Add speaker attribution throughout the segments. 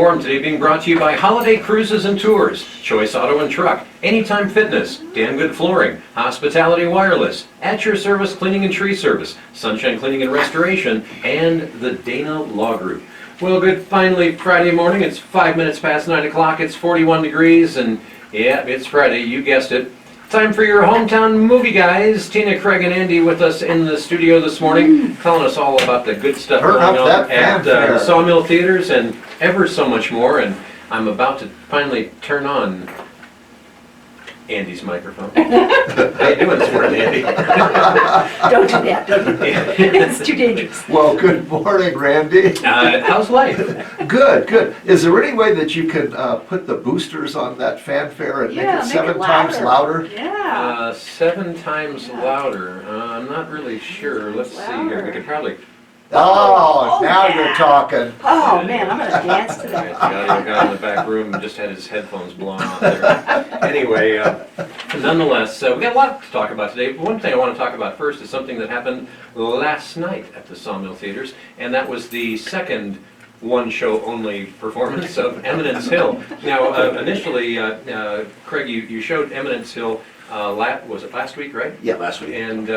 Speaker 1: Informed today being brought to you by Holiday Cruises and Tours, Choice Auto and Truck, Anytime Fitness, Damn Good Flooring, Hospitality Wireless, At Your Service Cleaning and Tree Service, Sunshine Cleaning and Restoration, and the Dana Law Group. Well, good, finally Friday morning. It's 5 minutes past 9 o'clock. It's 41 degrees, and yeah, it's Friday. You guessed it. Time for your hometown movie guys. Tina, Craig, and Andy with us in the studio this morning, telling us all about the good stuff going on at the Sawmill Theaters and ever so much more. And I'm about to finally turn on Andy's microphone. How you doing this morning, Andy?
Speaker 2: Don't do that. Don't do that. It's too dangerous.
Speaker 3: Well, good morning, Randy.
Speaker 1: How's life?
Speaker 3: Good, good. Is there any way that you can put the boosters on that fanfare and make it 7 times louder?
Speaker 2: Yeah.
Speaker 1: 7 times louder. I'm not really sure. Let's see here. We could probably.
Speaker 3: Oh, now
Speaker 2: yeah.
Speaker 3: you're talking.
Speaker 2: Oh man, I'm gonna dance to that.
Speaker 1: The audio guy in the back room just had his headphones blown off there. Anyway, nonetheless, we got a lot to talk about today. One thing I want to talk about first is something that happened last night at the Sawmill Theaters, and that was the second one-show-only performance of Eminence Hill. Now, initially, Craig, you showed Eminence Hill. Was it last week, right?
Speaker 3: Yeah, last week.
Speaker 1: And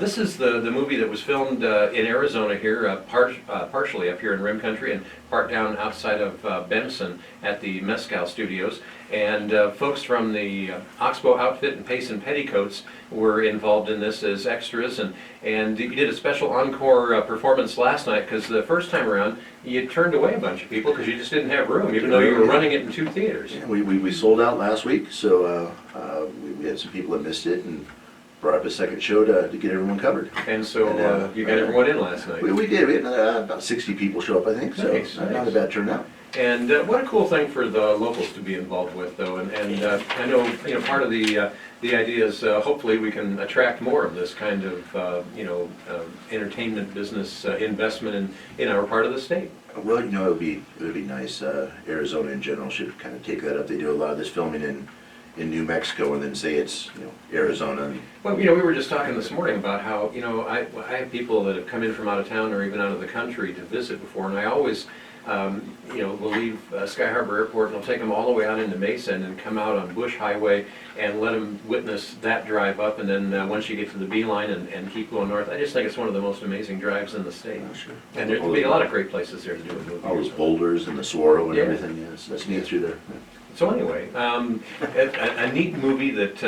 Speaker 1: this is the movie that was filmed in Arizona here, partially up here in Rim Country and part down outside of Benson at the Mescal Studios. And folks from the Oxbow Outfit and Pace and Petticoats were involved in this as extras. And you did a special encore performance last night because the first time around you turned away a bunch of people because you just didn't have room, even though you were running it in 2 theaters.
Speaker 4: Yeah, we sold out last week, so we had some people that missed it and brought up a second show to get everyone covered.
Speaker 1: And so you got everyone in last night.
Speaker 4: We did. We had about 60 people show up, I think, so
Speaker 1: Nice.
Speaker 4: not a bad turnout.
Speaker 1: And what a cool thing for the locals to be involved with, though. And I know part of the idea is hopefully we can attract more of this kind of entertainment business investment in our part of the state.
Speaker 4: Well, it would be nice. Arizona in general should kind of take that up. They do a lot of this filming in New Mexico, and then say it's Arizona.
Speaker 1: Well, we were just talking this morning about how I have people that have come in from out of town or even out of the country to visit before, and I always we'll leave Sky Harbor Airport and we'll take them all the way out into Mesa and then come out on Bush Highway and let them witness that drive up, and then once you get to the Beeline and keep going north, I just think it's one of the most amazing drives in the state.
Speaker 4: Oh, sure.
Speaker 1: And there'll be a lot of great places there to do a movie.
Speaker 4: All those boulders and the Saguaro and
Speaker 1: Yeah.
Speaker 4: everything. Yes, that's neat through there.
Speaker 1: So anyway, a neat movie that,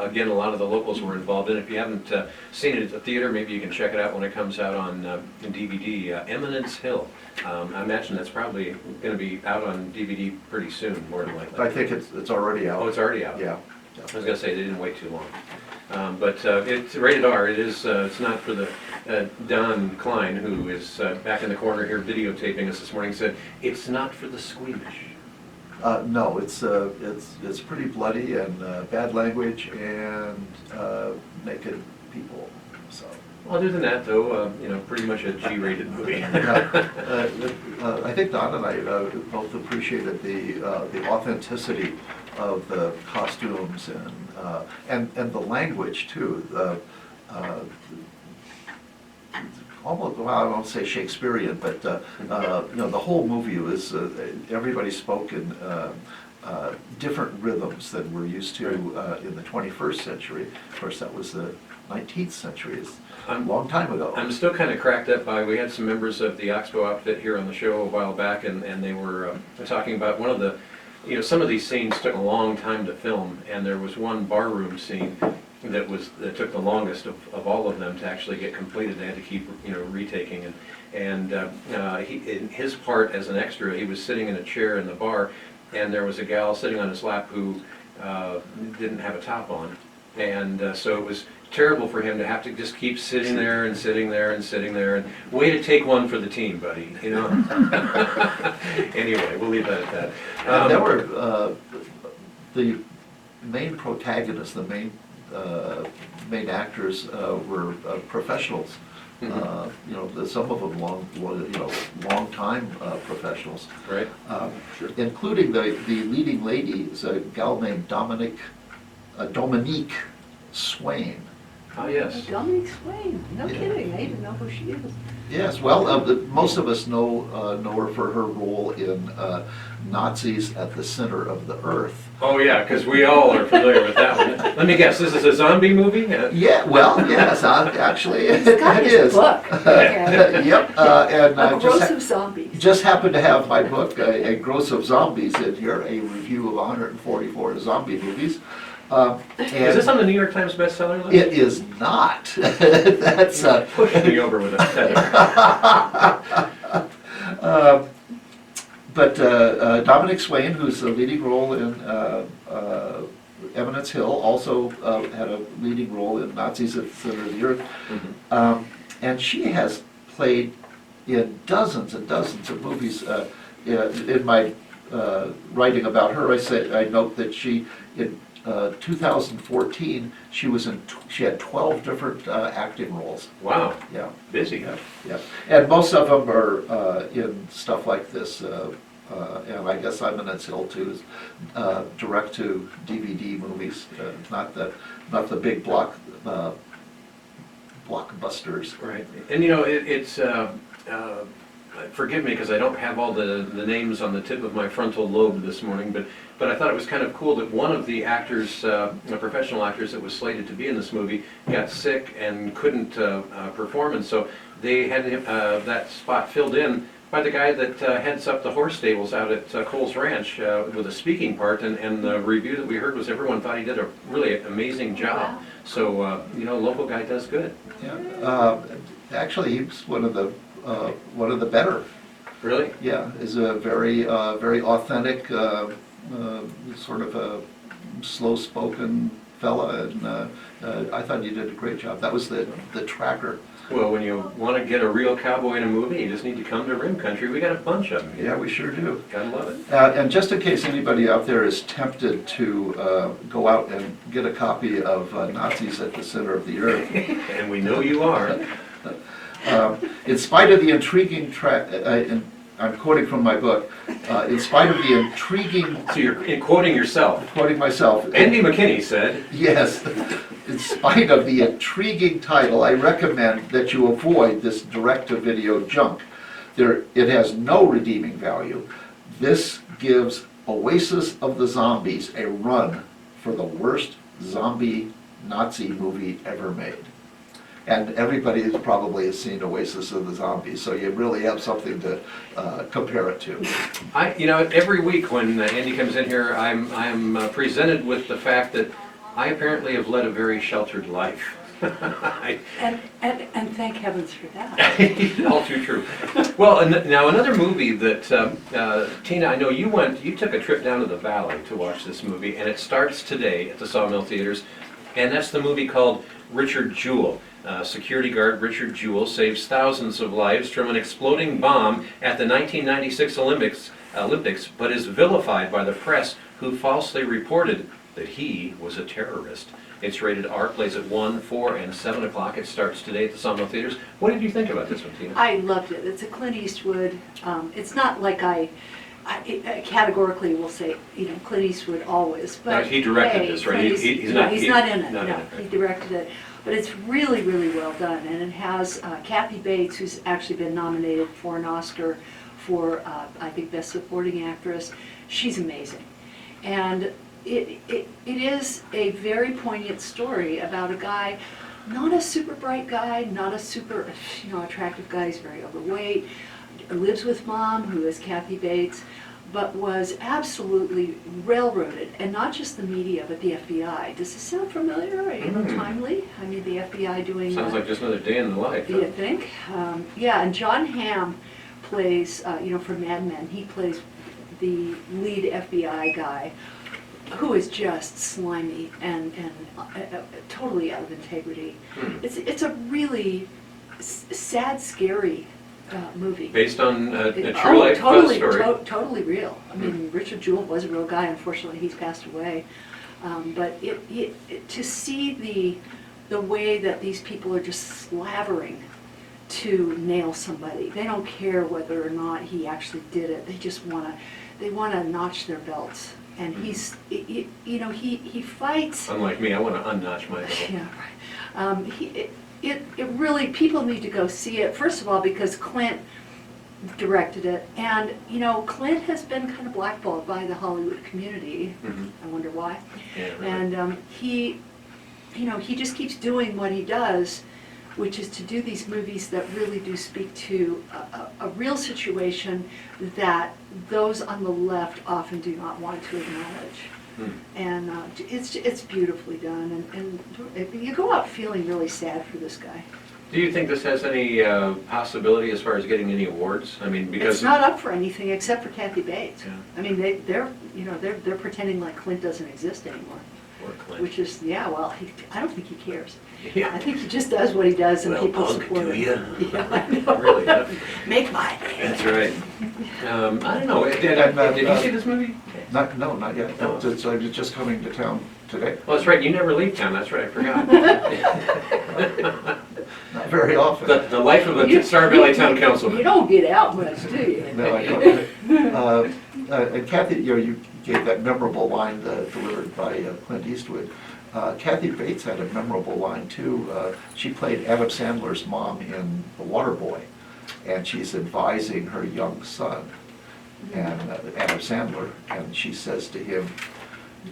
Speaker 1: again, a lot of the locals were involved in. If you haven't seen it at the theater, maybe you can check it out when it comes out on DVD, Eminence Hill. I imagine that's probably going to be out on DVD pretty soon, more than likely.
Speaker 3: I think it's already out.
Speaker 1: Oh, it's already out?
Speaker 3: Yeah.
Speaker 1: I was going to say, they didn't wait too long. But it's rated R. It is. It's not for the Don Klein, who is back in the corner here videotaping us this morning, said, it's not for the squeamish.
Speaker 3: No, it's pretty bloody and bad language and naked people. So.
Speaker 1: Other than that, though, pretty much a G-rated movie.
Speaker 3: I think Don and I both appreciated the authenticity of the costumes and the language too. Almost, well, I won't say Shakespearean, but the whole movie was everybody spoke in different rhythms than we're used to in the 21st century. Of course, that was the 19th century. It's a long time ago.
Speaker 1: I'm still kind of cracked up by, we had some members of the Oxbow Outfit here on the show a while back, and they were talking about one of the, some of these scenes took a long time to film, and there was one barroom scene that took the longest of all of them to actually get completed. They had to keep retaking, and in his part as an extra, he was sitting in a chair in the bar, and there was a gal sitting on his lap who didn't have a top on, and so it was terrible for him to have to just keep sitting there and sitting there and sitting there, and way to take one for the team, buddy. Anyway, we'll leave that at that.
Speaker 3: And there were the main protagonists, the main actors were professionals.
Speaker 1: Mm-hmm.
Speaker 3: Some of them long time professionals.
Speaker 1: Right.
Speaker 4: Sure.
Speaker 3: Including the leading lady is a gal named Dominique Swain.
Speaker 1: Ah, yes.
Speaker 2: Dominic Swain, no
Speaker 3: Yeah.
Speaker 2: kidding, I even know who she is.
Speaker 3: Yes, well, most of us know her for her role in Nazis at the Center of the Earth.
Speaker 1: Oh, yeah, because we all are familiar with that one. Let me guess, this is a zombie movie?
Speaker 3: Yeah, well, yes, actually, it
Speaker 2: It's got his
Speaker 3: is.
Speaker 2: book. Okay.
Speaker 3: Yep, and
Speaker 2: A Gross of Zombies.
Speaker 3: just happened to have my book, A Gross of Zombies, in here, a review of 144 zombie movies.
Speaker 1: Is this on the New York Times bestseller list?
Speaker 3: It is not. That's
Speaker 1: Push me over with a feather.
Speaker 3: But Dominic Swain, who's a leading role in Eminence Hill, also had a leading role in Nazis at the Center of the Earth.
Speaker 1: Mhm.
Speaker 3: And she has played in dozens and dozens of movies. In my writing about her, I note that in 2014, she had 12 different acting roles.
Speaker 1: Wow,
Speaker 3: Yeah.
Speaker 1: busy.
Speaker 3: Yeah, and most of them are in stuff like this, and I guess Eminence Hill too, is direct to DVD movies, not the big blockbusters.
Speaker 1: Right, and you know, it's, forgive me because I don't have all the names on the tip of my frontal lobe this morning, but I thought it was kind of cool that one of the actors, the professional actors that was slated to be in this movie, got sick and couldn't perform, and so they had that spot filled in by the guy that heads up the horse stables out at Coles Ranch with a speaking part, and the review that we heard was everyone thought he did a really amazing job.
Speaker 2: Wow.
Speaker 1: So, you know, local guy does good.
Speaker 3: Yeah, actually, he was one of the better.
Speaker 1: Really?
Speaker 3: Yeah, is a very authentic, sort of a slow-spoken fella, and I thought he did a great job. That was the tracker.
Speaker 1: Well, when you want to get a real cowboy in a movie, you just need to come to Rim Country. We got a bunch of them.
Speaker 3: Yeah, we sure do.
Speaker 1: Gotta love it.
Speaker 3: And just in case anybody out there is tempted to go out and get a copy of Nazis at the Center of the Earth,
Speaker 1: And we know you are.
Speaker 3: in spite of the intriguing I'm quoting from my book, in spite of the intriguing,
Speaker 1: So you're quoting yourself.
Speaker 3: quoting myself.
Speaker 1: Andy McKinney said,
Speaker 3: Yes, in spite of the intriguing title, I recommend that you avoid this direct-to-video junk. It has no redeeming value. This gives Oasis of the Zombies a run for the worst zombie Nazi movie ever made. And everybody probably has seen Oasis of the Zombies, so you really have something to compare it to.
Speaker 1: you know, every week when Andy comes in here, I'm presented with the fact that I apparently have led a very sheltered life.
Speaker 2: And thank heavens for that.
Speaker 1: All too true. Well, now another movie that, Tina, I know you took a trip down to the valley to watch this movie, and it starts today at the Sawmill Theaters, and that's the movie called Richard Jewell. Security guard Richard Jewell saves thousands of lives from an exploding bomb at the 1996 Olympics, but is vilified by the press who falsely reported that he was a terrorist. It's rated R, plays at 1, 4, and 7 o'clock. It starts today at the Sawmill Theaters. What did you think about this one, Tina?
Speaker 2: I loved it. It's a Clint Eastwood. It's not like I categorically will say, you know, Clint Eastwood always, but
Speaker 1: Now, he directed
Speaker 2: hey,
Speaker 1: this, right?
Speaker 2: Clint
Speaker 1: He's
Speaker 2: no,
Speaker 1: not-
Speaker 2: he's
Speaker 1: he-
Speaker 2: not in it.
Speaker 1: not in
Speaker 2: No,
Speaker 1: it, right.
Speaker 2: he directed it. But it's really, really well done, and it has Kathy Bates, who's actually been nominated for an Oscar for, I think, Best Supporting Actress. She's amazing. And it is a very poignant story about a guy, not a super bright guy, not a super, attractive guy. He's very overweight, lives with mom, who is Kathy Bates, but was absolutely railroaded, and not just the media, but the FBI. Does this sound familiar, timely? I mean, the FBI doing...
Speaker 1: Sounds like just another day in the life.
Speaker 2: Do you think? Yeah, and John Hamm plays, from Mad Men, he plays the lead FBI guy, who is just slimy and totally out of integrity. It's a really sad, scary movie.
Speaker 1: Based on a true life
Speaker 2: totally,
Speaker 1: story.
Speaker 2: totally real. I mean, Richard Jewell was a real guy. Unfortunately, he's passed away. But to see the way that these people are just slavering to nail somebody. They don't care whether or not he actually did it. They just want to notch their belts. And he's, you know, he fights.
Speaker 1: Unlike me, I want to unnotch my goal.
Speaker 2: Yeah, right. It really, people need to go see it, first of all, because Clint directed it. And, you know, Clint has been kind of blackballed by the Hollywood community.
Speaker 1: Mhm.
Speaker 2: I wonder why.
Speaker 1: Yeah, really.
Speaker 2: And he, you know, he just keeps doing what he does, which is to do these movies that really do speak to a real situation that those on the left often do not want to acknowledge.
Speaker 1: Hmm.
Speaker 2: And it's beautifully done, and you go out feeling really sad for this guy.
Speaker 1: Do you think this has any possibility as far as getting any awards? I mean, because
Speaker 2: It's not up for anything except for Kathy Bates.
Speaker 1: Yeah.
Speaker 2: I mean, they're pretending like Clint doesn't exist anymore,
Speaker 1: Or Clint.
Speaker 2: which is, yeah, well, I don't think he cares. I
Speaker 1: Yeah,
Speaker 2: think he just does what he does, and
Speaker 4: Well,
Speaker 2: people
Speaker 4: punk,
Speaker 2: support
Speaker 4: do
Speaker 2: him.
Speaker 4: ya?
Speaker 2: Yeah, I know.
Speaker 1: really. Yeah.
Speaker 2: Make my day.
Speaker 1: That's right. I don't know. Did you see this movie?
Speaker 3: Not yet. No, it's just coming to town today.
Speaker 1: Well, that's right. You never leave town. That's right. I forgot.
Speaker 3: Not very often.
Speaker 1: The life of a Star Valley Town
Speaker 2: You
Speaker 1: Councilman.
Speaker 2: don't get out much, do you?
Speaker 3: No, I don't. And Kathy, you gave that memorable line delivered by Clint Eastwood. Kathy Bates had a memorable line too. She played Adam Sandler's mom in The Waterboy, and she's advising her young son, and Adam Sandler, and she says to him,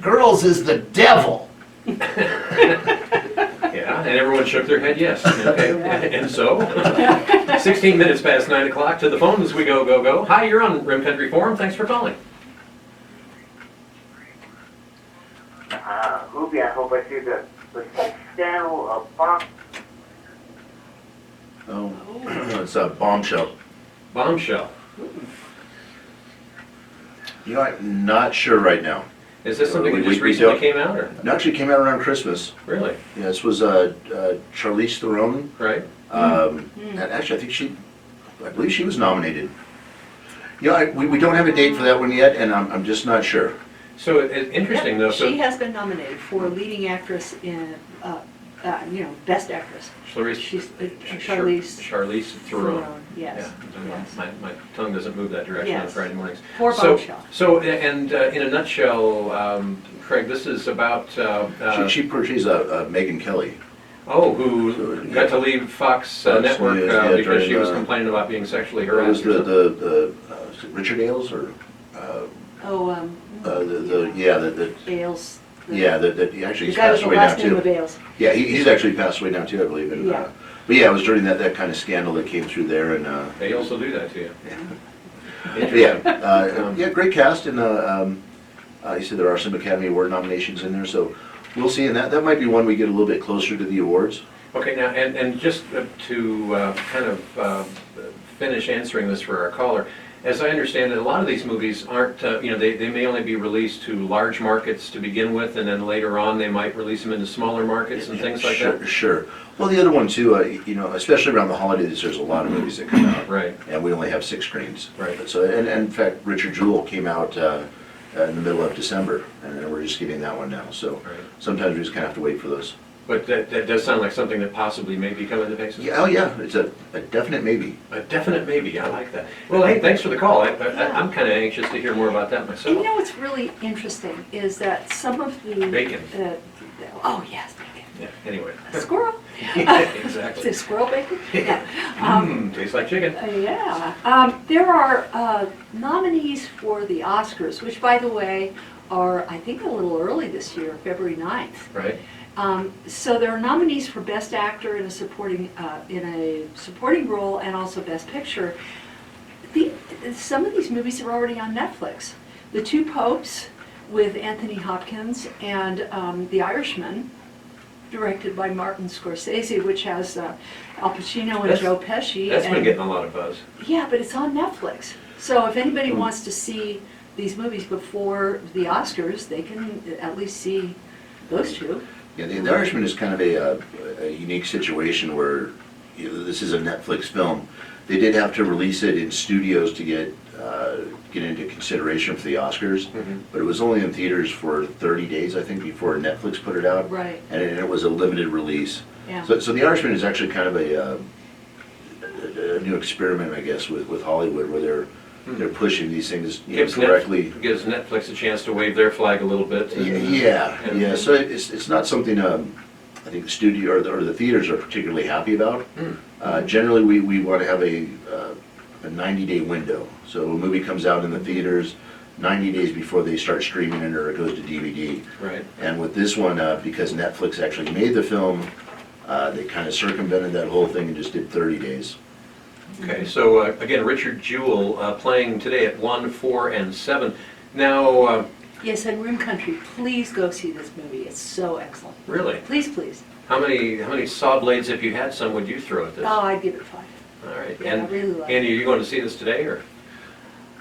Speaker 3: "Girls is the devil."
Speaker 1: Yeah, and everyone shook their head yes. Okay. And so, 16 minutes past 9 o'clock, to the phones we go, go, go. Hi, you're on Rim Country Forum. Thanks for calling.
Speaker 5: Movie, I hope I see the sex scandal of Fox.
Speaker 4: Oh, it's a Bombshell.
Speaker 1: Bombshell.
Speaker 4: You know, I'm not sure right now.
Speaker 1: Is this something that
Speaker 4: We-
Speaker 1: just
Speaker 4: we
Speaker 1: recently
Speaker 4: don't-
Speaker 1: came out, or?
Speaker 4: It actually came out around Christmas.
Speaker 1: Really?
Speaker 4: Yeah, this was Charlize Theron.
Speaker 1: Right?
Speaker 4: And actually, I believe she was nominated. You know, we don't have a date for that one yet, and I'm just not sure.
Speaker 1: So it's interesting though. So
Speaker 2: She has been nominated for leading actress in, best actress. She's Charlize
Speaker 1: Theron.
Speaker 2: Yes,
Speaker 1: Yeah,
Speaker 2: yes.
Speaker 1: my tongue doesn't move that direction on
Speaker 2: Yes.
Speaker 1: Friday mornings.
Speaker 2: For
Speaker 1: So-
Speaker 2: Bombshell.
Speaker 1: So, and in a nutshell, Craig, this is about,
Speaker 4: She portrays Megyn Kelly.
Speaker 1: who got to leave Fox
Speaker 4: Fox
Speaker 1: Network
Speaker 4: News, yeah,
Speaker 1: because
Speaker 4: during,
Speaker 1: she was complaining about being sexually
Speaker 4: It was
Speaker 1: harassed. or something.
Speaker 4: is it Richard Ailes or
Speaker 2: Ailes.
Speaker 4: that actually
Speaker 2: The
Speaker 4: he's
Speaker 2: guy with
Speaker 4: passed
Speaker 2: the
Speaker 4: away now
Speaker 2: last name of
Speaker 4: too.
Speaker 2: Ailes.
Speaker 4: Yeah, he's actually passed away now too, I believe. And,
Speaker 2: Yeah.
Speaker 4: but yeah, it was during that kind of scandal that came through there, and
Speaker 1: They also do that to you.
Speaker 4: yeah, great cast, and you said there are some Academy Award nominations in there, so we'll see. And that might be one we get a little bit closer to the awards.
Speaker 1: Okay, now, and just to kind of finish answering this for our caller, as I understand it, a lot of these movies aren't, they may only be released to large markets to begin with, and then later on they might release them into smaller markets and things like that?
Speaker 4: Sure. Well, the other one too, especially around the holidays, there's a lot of movies that come out.
Speaker 1: Right.
Speaker 4: And we only have 6 screens.
Speaker 1: Right.
Speaker 4: So, and in fact, Richard Jewell came out in the middle of December, and we're just getting that one now. So
Speaker 1: Right.
Speaker 4: sometimes we just kind of have to wait for those.
Speaker 1: But that does sound like something that possibly may be coming to Texas?
Speaker 4: Yeah, oh yeah, it's a definite maybe.
Speaker 1: A definite maybe, I like that. Well, hey, thanks for the call. I'm kind of anxious to hear more about that
Speaker 2: And
Speaker 1: myself.
Speaker 2: you know what's really interesting is that some of the.
Speaker 1: Bacon.
Speaker 2: Oh, yes, bacon.
Speaker 1: Yeah, anyway.
Speaker 2: Squirrel?
Speaker 1: Yeah, exactly.
Speaker 2: Is it squirrel bacon? Yeah.
Speaker 1: Tastes like chicken.
Speaker 2: Yeah. There are nominees for the Oscars, which, by the way, are, I think, a little early this year, February 9th.
Speaker 1: Right?
Speaker 2: So there are nominees for Best Actor in a supporting role and also Best Picture. Some of these movies are already on Netflix. The Two Popes with Anthony Hopkins and The Irishman, directed by Martin Scorsese, which has Al Pacino and
Speaker 1: That's-
Speaker 2: Joe Pesci.
Speaker 1: That's been
Speaker 2: and-
Speaker 1: getting a lot of buzz.
Speaker 2: Yeah, but it's on Netflix. So if anybody wants to see these movies before the Oscars, they can at least see those two.
Speaker 4: Yeah, The Irishman is kind of a unique situation where this is a Netflix film. They did have to release it in studios to get into consideration for the Oscars, but it was only in theaters for 30 days, I think, before Netflix put it out.
Speaker 2: Right.
Speaker 4: And it was a limited release.
Speaker 2: Yeah.
Speaker 4: So The Irishman is actually kind of a new experiment, I guess, with Hollywood, where they're pushing these things, you know,
Speaker 1: Gives
Speaker 4: correctly.
Speaker 1: Gives Netflix a chance to wave their flag a little bit.
Speaker 4: Yeah, so it's not something, I think the studio or the theaters are particularly happy about. Generally, we want to have a 90-day window. So a movie comes out in the theaters 90 days before they start streaming it or it goes to DVD.
Speaker 1: Right.
Speaker 4: And with this one, because Netflix actually made the film, they kind of circumvented that whole thing and just did 30 days.
Speaker 1: Okay, so again, Richard Jewell playing today at 1, 4, and 7. Now,
Speaker 2: Yes, and Room Country, please go see this movie. It's so excellent.
Speaker 1: really,
Speaker 2: Please, please.
Speaker 1: how many saw blades, if you had some, would you throw at this?
Speaker 2: Oh, I'd give it 5.
Speaker 1: All right.
Speaker 2: Yeah, I
Speaker 1: And
Speaker 2: really like
Speaker 1: Andy, are you going to see this today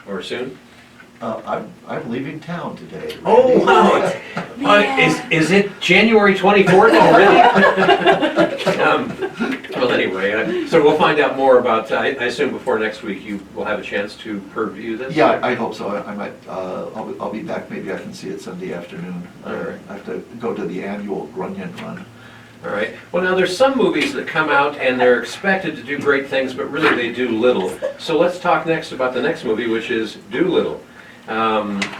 Speaker 1: or soon?
Speaker 3: I'm leaving town today.
Speaker 1: Oh, wow.
Speaker 2: Yeah.
Speaker 1: Is it January 24th already? Well, anyway, so we'll find out more about, I assume before next week you will have a chance to preview this?
Speaker 3: Yeah, I hope so. I might, I'll be back, maybe I can see it Sunday afternoon.
Speaker 1: All right.
Speaker 3: I have to go to the annual Grunion Run.
Speaker 1: All right. Well, now, there's some movies that come out and they're expected to do great things, but really they do little. So let's talk next about the next movie, which is Doolittle.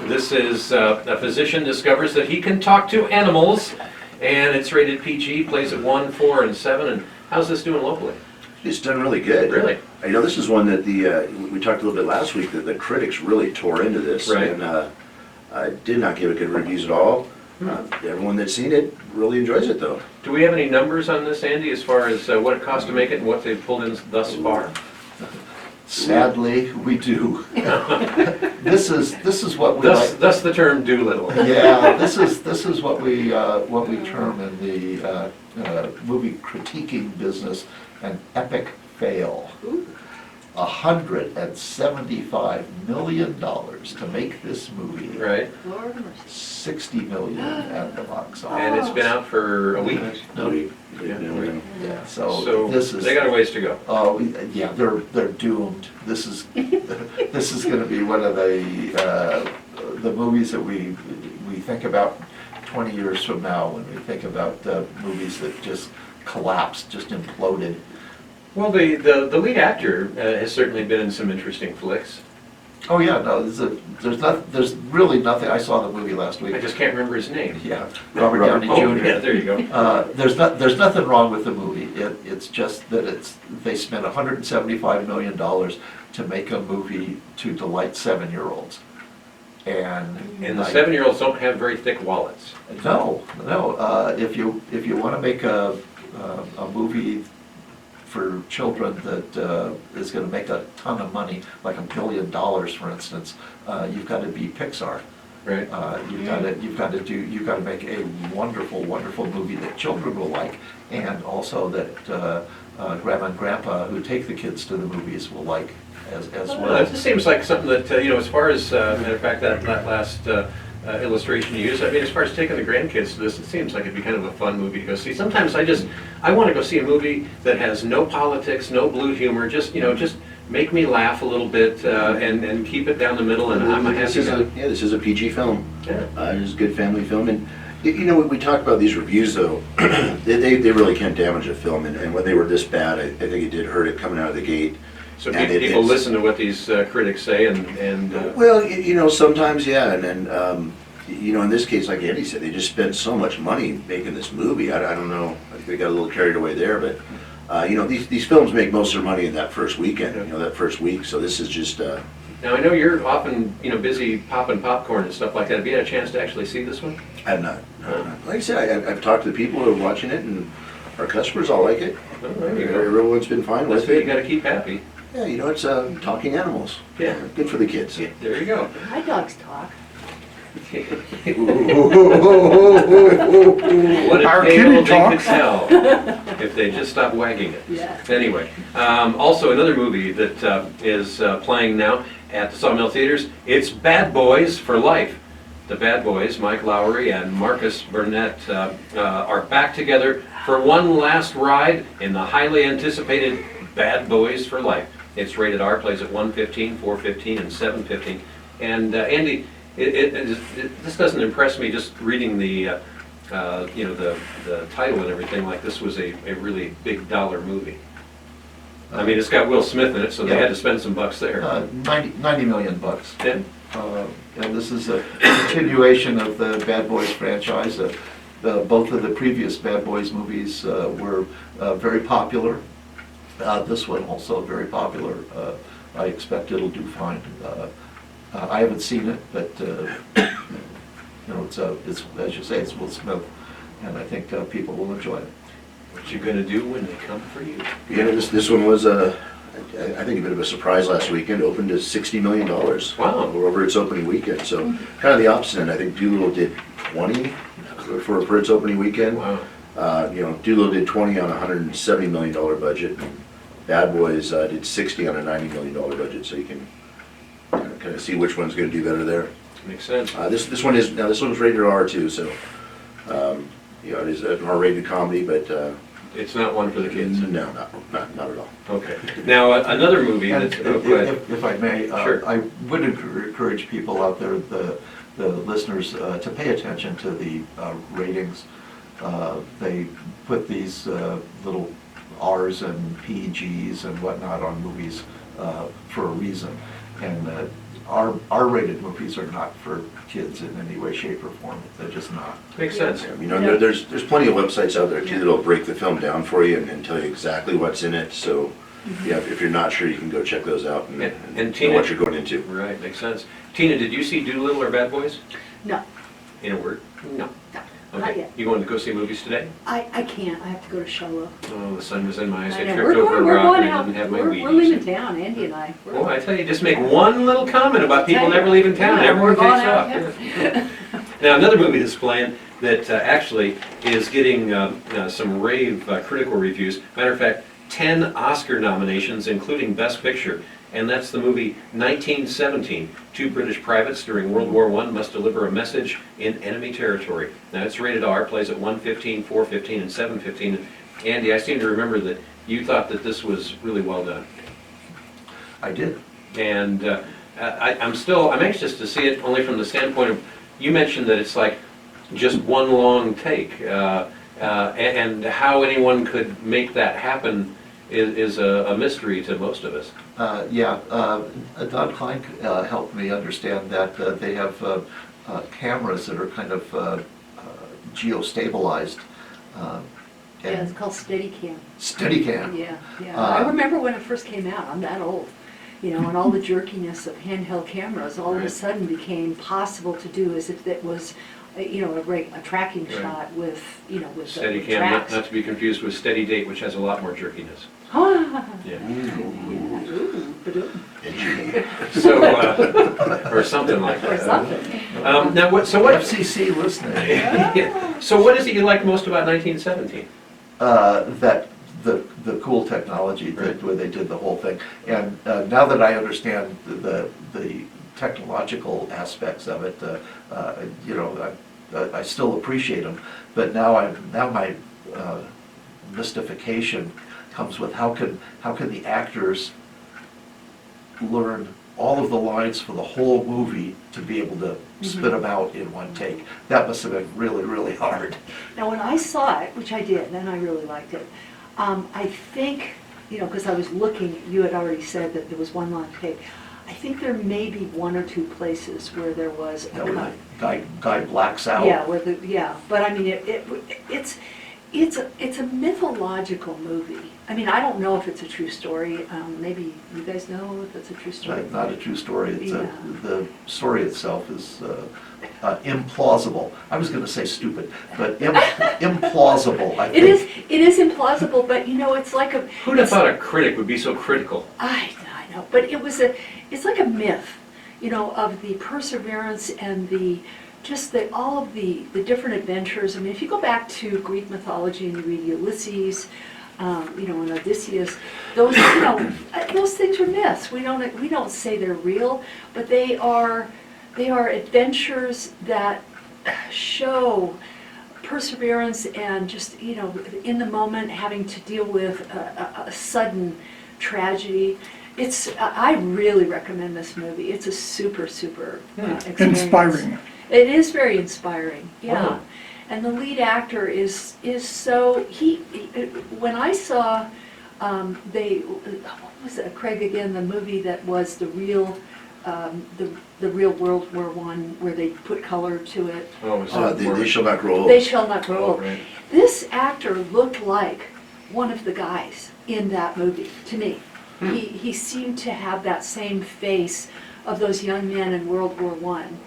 Speaker 1: This is a physician discovers that he can talk to animals, and it's rated PG, plays at 1, 4, and 7. And how's this doing locally?
Speaker 4: It's done really good.
Speaker 1: Really?
Speaker 4: I know this is one that we talked a little bit last week, that the critics really tore into this.
Speaker 1: Right.
Speaker 4: And did not give it good reviews at all. Everyone that's seen it really enjoys it, though.
Speaker 1: Do we have any numbers on this, Andy, as far as what it cost to make it and what they've pulled in thus far?
Speaker 3: Sadly, we do. This is what we like.
Speaker 1: Thus the term Doolittle.
Speaker 3: Yeah, this is what we term in the movie critiquing business an epic fail. $175 million to make this movie.
Speaker 1: Right.
Speaker 2: Lord mercy.
Speaker 3: 60 million at the box office.
Speaker 1: And it's been out for a week.
Speaker 3: Yeah,
Speaker 1: So
Speaker 3: so this is.
Speaker 1: they got a ways to go.
Speaker 3: Oh, yeah, they're doomed. This is going to be one of the movies that we think about 20 years from now when we think about movies that just collapsed, just imploded.
Speaker 1: Well, the lead actor has certainly been in some interesting flicks.
Speaker 3: Oh yeah, no, there's really nothing. I saw the movie last week.
Speaker 1: I just can't remember his name.
Speaker 3: Yeah, Robert Downey Jr.
Speaker 1: Oh, yeah, there you go.
Speaker 3: There's nothing wrong with the movie. It's just that they spent $175 million to make a movie to delight 7-year-olds. And
Speaker 1: the 7-year-olds don't have very thick wallets.
Speaker 3: No. If you want to make a movie for children that is going to make a ton of money, like $1 billion, for instance, you've got to be Pixar.
Speaker 1: Right.
Speaker 3: You've got to make a wonderful movie that children will like, and also that Grandma and Grandpa who take the kids to the movies will like as well.
Speaker 1: It just seems like something that as far as matter of fact that last illustration you used, I mean, as far as taking the grandkids to this, it seems like it'd be kind of a fun movie to go see. Sometimes I want to go see a movie that has no politics, no blue humor, just make me laugh a little bit and keep it down the middle, and I'm a happy guy.
Speaker 4: This is a PG film.
Speaker 1: Yeah.
Speaker 4: It's a good family film, and we talk about these reviews though. they really can damage a film, and when they were this bad, I think it did hurt it coming out of the gate.
Speaker 1: So
Speaker 4: And
Speaker 1: people listen to what these critics say, and
Speaker 4: well, sometimes, yeah, and then, in this case, like Andy said, they just spent so much money making this movie. I don't know, I think they got a little carried away there, but, these films make most of their money in that first weekend, that first week, so this is just,
Speaker 1: Now, I know you're often, busy popping popcorn and stuff like that. Have you had a chance to actually see this one?
Speaker 4: I'm not. Like I said, I've talked to the people who are watching it, and our customers all like it.
Speaker 1: Oh, there you go.
Speaker 4: Everyone's been fine
Speaker 1: That's
Speaker 4: with
Speaker 1: what you
Speaker 4: it.
Speaker 1: got to keep happy.
Speaker 4: Yeah, it's talking animals.
Speaker 1: Yeah.
Speaker 4: Good for the kids.
Speaker 1: Yeah, there you go.
Speaker 2: My dogs talk.
Speaker 1: What a
Speaker 3: Our
Speaker 1: tale
Speaker 3: kitty
Speaker 1: they could
Speaker 3: talks.
Speaker 1: tell if they just stopped wagging it.
Speaker 2: Yeah.
Speaker 1: Anyway, also another movie that is playing now at the Sawmill Theaters, it's Bad Boys for Life. The Bad Boys, Mike Lowry and Marcus Burnett, are back together for one last ride in the highly anticipated Bad Boys for Life. It's rated R, plays at 1:15, 4:15, and 7:15. And Andy, this doesn't impress me just reading the title and everything, like this was a really big dollar movie. I mean, it's got Will Smith in it, so they
Speaker 3: Yeah.
Speaker 1: had to spend some bucks there.
Speaker 3: 90 million bucks.
Speaker 1: Yeah.
Speaker 3: And this is a continuation of the Bad Boys franchise. Both of the previous Bad Boys movies were very popular. This one also very popular. I expect it'll do fine. I haven't seen it, but you know, it's as you say, it's Will Smith, and I think people will enjoy it.
Speaker 1: What you gonna do when they come for you?
Speaker 4: You know, this one was I think a bit of a surprise last weekend, opened to $60 million.
Speaker 1: Wow.
Speaker 4: Over its opening weekend, so kind of the opposite end. I think Doolittle did 20 for its opening weekend.
Speaker 1: Wow.
Speaker 4: You know, Doolittle did 20 on a $170 million budget. Bad Boys did 60 on a $90 million budget, so you can kind of see which one's going to do better there.
Speaker 1: Makes sense.
Speaker 4: This one's rated R too, so you know, it is an R-rated comedy, but
Speaker 1: It's not one for the kids.
Speaker 4: no, not at all.
Speaker 1: Okay. Now, another movie
Speaker 3: And
Speaker 1: that's, oh, go ahead.
Speaker 3: if I may,
Speaker 1: Sure.
Speaker 3: I would encourage people out there, the listeners, to pay attention to the ratings. They put these little R's and PGs and whatnot on movies for a reason. And R-rated movies are not for kids in any way, shape, or form. They're just not.
Speaker 1: Makes sense.
Speaker 4: You know, there's plenty of websites out there too that'll break the film down for you and tell you exactly what's in it. So, yeah, if you're not sure, you can go check those out and know
Speaker 1: Tina,
Speaker 4: what you're going into.
Speaker 1: Right, makes sense. Tina, did you see Doolittle or Bad Boys?
Speaker 2: No,
Speaker 1: In a word?
Speaker 2: no, not
Speaker 1: Okay.
Speaker 2: yet.
Speaker 1: You going to go see movies today?
Speaker 2: I can't, I have to go to Sholo.
Speaker 1: Oh, the sun was in my eyes. I
Speaker 2: I know,
Speaker 1: tripped over a
Speaker 2: we're
Speaker 1: rock
Speaker 2: going
Speaker 1: and I
Speaker 2: out,
Speaker 1: didn't have my
Speaker 2: we're
Speaker 1: Wheaties.
Speaker 2: leaving town, Andy and I. We're-
Speaker 1: Oh, I tell you, just make one little comment about people
Speaker 2: Tell you.
Speaker 1: never leaving town,
Speaker 2: Yeah,
Speaker 1: everyone
Speaker 2: we're
Speaker 1: takes
Speaker 2: going
Speaker 1: off.
Speaker 2: out,
Speaker 1: Yeah. Now, another movie that's playing that actually is getting some rave critical reviews. Matter of fact, 10 Oscar nominations, including Best Picture, and that's the movie 1917. Two British privates during World War I must deliver a message in enemy territory. Now, it's rated R, plays at 1:15, 4:15, and 7:15. Andy, I seem to remember that you thought that this was really well done.
Speaker 3: I did.
Speaker 1: And I'm anxious to see it only from the standpoint of, you mentioned that it's like just one long take. And how anyone could make that happen is a mystery to most of us.
Speaker 3: Don Klein helped me understand that they have cameras that are kind of geostabilized.
Speaker 2: Yeah, it's called Steadicam.
Speaker 3: Steadicam.
Speaker 2: Yeah, yeah. I remember when it first came out, I'm that old, you know, and all the jerkiness of handheld cameras all of a
Speaker 1: Right.
Speaker 2: sudden became possible to do as if it was, you know, a tracking
Speaker 1: Right.
Speaker 2: shot with, you know, with the
Speaker 1: Steadicam,
Speaker 2: tracks.
Speaker 1: not to be confused with Steady Date, which has a lot more jerkiness. Yeah.
Speaker 2: Ooh, ba-doom.
Speaker 1: So, or something like
Speaker 2: Or
Speaker 1: that.
Speaker 2: something.
Speaker 1: Now, what
Speaker 3: FCC listening.
Speaker 1: Yeah. So what is it you like most about 1917?
Speaker 3: That the cool technology that where they did the whole thing, and now that I understand the technological aspects of it, you know, I still appreciate them, but now my mystification comes with how can the actors learn all of the lines for the whole movie to be able to spit them out in one take. That must have been really, really hard.
Speaker 2: Now, when I saw it, which I did, and I really liked it, I think, you know, because I was looking, you had already said that there was one long take. I think there may be one or two places where there was a
Speaker 3: That when
Speaker 2: cut.
Speaker 3: the guy blacks out.
Speaker 2: Yeah, but I mean, it's a mythological movie. I mean, I don't know if it's a true story. Maybe you guys know if it's a true story.
Speaker 3: Not a true story. It's
Speaker 2: Yeah.
Speaker 3: the story itself is implausible. I was going to say stupid, but implausible, I think.
Speaker 2: It is implausible, but you know, it's like a.
Speaker 1: Who'd have thought a critic would be so critical?
Speaker 2: I know, but it's like a myth, you know, of the perseverance and all of the different adventures. I mean, if you go back to Greek mythology and you read Ulysses, you know, and Odysseus, those, you know, those things are myths. We don't say they're real, but they are adventures that show perseverance and just, you know, in the moment having to deal with a sudden tragedy. I really recommend this movie. It's a super experience.
Speaker 6: Inspiring.
Speaker 2: It is very inspiring, yeah.
Speaker 1: Wow.
Speaker 2: And the lead actor is so, when I saw What was it, Craig, again, the movie that was the real World War One, where they put color to it?
Speaker 1: Oh, is that
Speaker 4: They shall not grow old.
Speaker 2: They Shall Not Grow
Speaker 1: Oh,
Speaker 2: Old.
Speaker 1: right.
Speaker 2: This actor looked like one of the guys in that movie, to me. He seemed to have that same face of those young men in World War One.